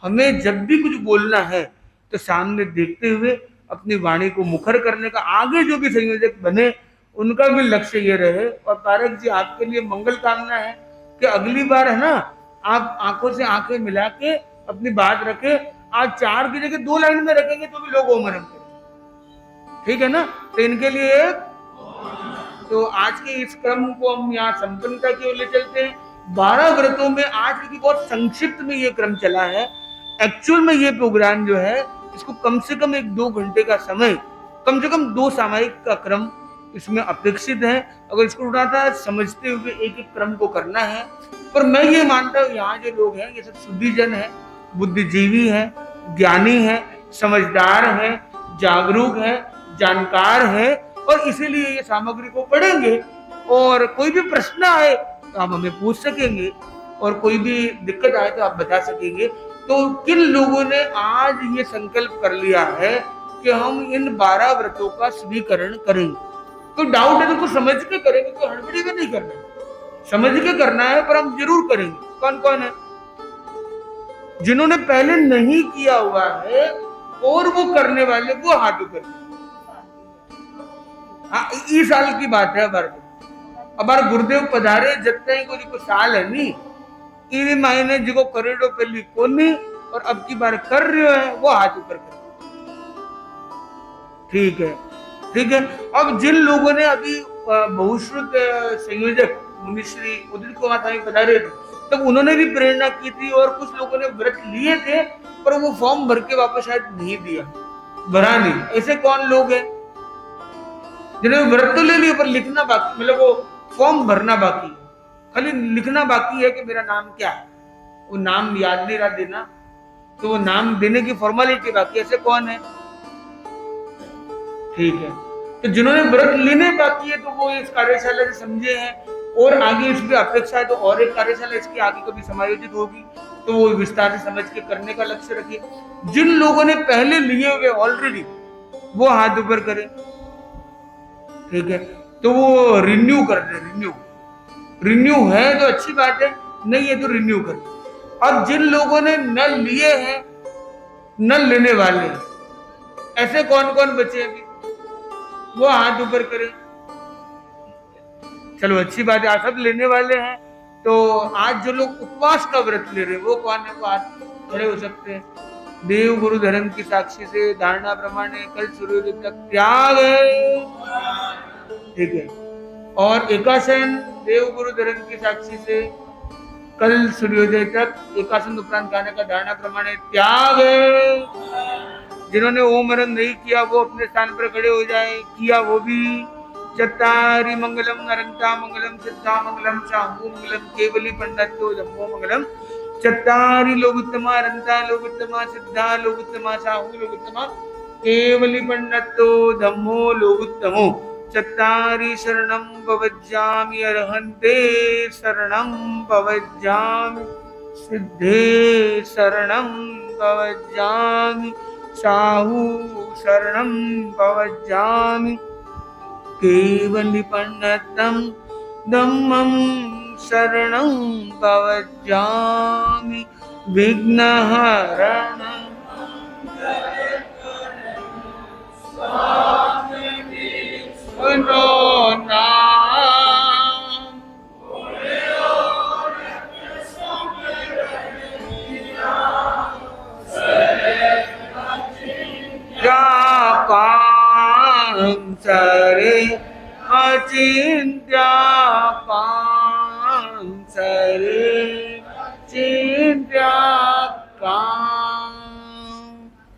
हमें जब भी कुछ बोलना है तो सामने देखते हुए अपनी वाणी को मुखर करने का, आगे जो भी संयोजक बने उनका भी लक्ष्य ये रहे। और पारक जी, आपके लिए मंगल कामना है कि अगली बार है ना, आप आंखों से आंखें मिला के अपनी बात रखें। आज 4 की जगह 2 लाइन में रखेंगे तो भी लोग ओमरम करेंगे, ठीक है ना। तो इनके लिए तो आज के इस क्रम को हम यहाँ संपन्नता की ओर ले चलते हैं। 12 व्रतों में आज की बहुत संक्षिप्त में ये क्रम चला है। एक्चुअल में ये प्रोग्राम जो है, इसको कम से कम 1-2 घंटे का समय, कम से कम 2 सामायिक का क्रम इसमें अपेक्षित है। अगर इसको थोड़ा सा समझते हुए एक एक क्रम को करना है। पर मैं ये मानता हूँ यहाँ जो लोग हैं ये सब शुद्धिजन है, बुद्धिजीवी है, ज्ञानी है, समझदार है, जागरूक है, जानकार है, और इसीलिए ये सामग्री को पढ़ेंगे। और कोई भी प्रश्न आए तो आप हमें पूछ सकेंगे, और कोई भी दिक्कत आए तो आप बता सकेंगे। तो किन लोगों ने आज ये संकल्प कर लिया है कि हम इन 12 व्रतों का स्वीकरण करेंगे? तो डाउट है तो कुछ समझ के करेंगे, तो हड़बड़ी में नहीं करना, समझ के करना है, पर हम जरूर करेंगे। कौन कौन है जिन्होंने पहले नहीं किया हुआ है और वो करने वाले, वो हाथ ऊपर। हाँ, इस साल की बात है। अबार गुरुदेव पधारे जब तक कोई साल है नहीं, इन महीने जो करेडो पहली कोनी और अब की बार कर रहे है, वो हाथ ऊपर कर। ठीक है, ठीक है। अब जिन लोगों ने अभी बहुश्रुत संयोजक मुनिश्री उदित कुमार स्वामी पधारे थे, तब उन्होंने भी प्रेरणा की थी, और कुछ लोगों ने व्रत लिए थे पर वो फॉर्म भर के वापस शायद नहीं दिया, भरा नहीं। ऐसे कौन लोग हैं जिन्होंने व्रत तो ले लिया पर लिखना बाकी, मतलब वो फॉर्म भरना बाकी है, खाली लिखना बाकी है कि मेरा नाम क्या है, वो नाम याद नहीं रहा देना, तो वो नाम देने की फॉर्मेलिटी बाकी। ऐसे कौन है? ठीक है। तो जिन्होंने व्रत लेने बाकी है तो वो इस कार्यशाला से समझे हैं, और आगे इसकी अपेक्षा है तो और एक कार्यशाला इसकी आगे कभी समायोजित होगी, तो वो विस्तार से समझ के करने का लक्ष्य रखिए। जिन लोगों ने पहले लिए हुए ऑलरेडी, वो हाथ ऊपर करें, ठीक है। तो वो रिन्यू कर दे, रिन्यू है तो अच्छी बात है, नहीं है तो रिन्यू कर। अब जिन लोगों ने न लिए हैं न लेने वाले हैं, ऐसे कौन कौन बचे अभी, वो हाथ ऊपर करें। चलो अच्छी बात है, आप सब लेने वाले हैं। तो आज जो लोग उपवास का व्रत ले रहे हैं वो कौन है, वो हाथ खड़े हो सकते हैं। देव गुरु धर्म की साक्षी से धारणा प्रमाणे कल सूर्योदय तक त्याग है, ठीक है। और एकासन देव गुरु धर्म की साक्षी से कल सूर्योदय तक एकासन उपरांत गाने का धारणा प्रमाणे त्याग है। जिन्होंने ओम हरण नहीं किया वो अपने स्थान पर खड़े हो जाए, किया वो भी चत्तारि मंगलम अनंता मंगलम सिद्धा मंगलम शाहू मंगलम केवली पंडितो धम्मो मंगलम चत्तारि लोकोत्तमा अनंता लोकोत्तमा सिद्धा लोकोत्तमा शाहू लोकोत्तमा केवली पंडितो धम्मो लोकोत्तमो चत्तारि शरणं भवज्जामि अर्हन्ते शरणं भवज्जामि सिद्धे शरणं भवज्जामि साहू शरणं भवज्जामि केवलिपण्डितं धम्मं शरणं भवज्जामि विघ्नहरणं नो नाम सरे अचिन्त्या सरे चिन्त्या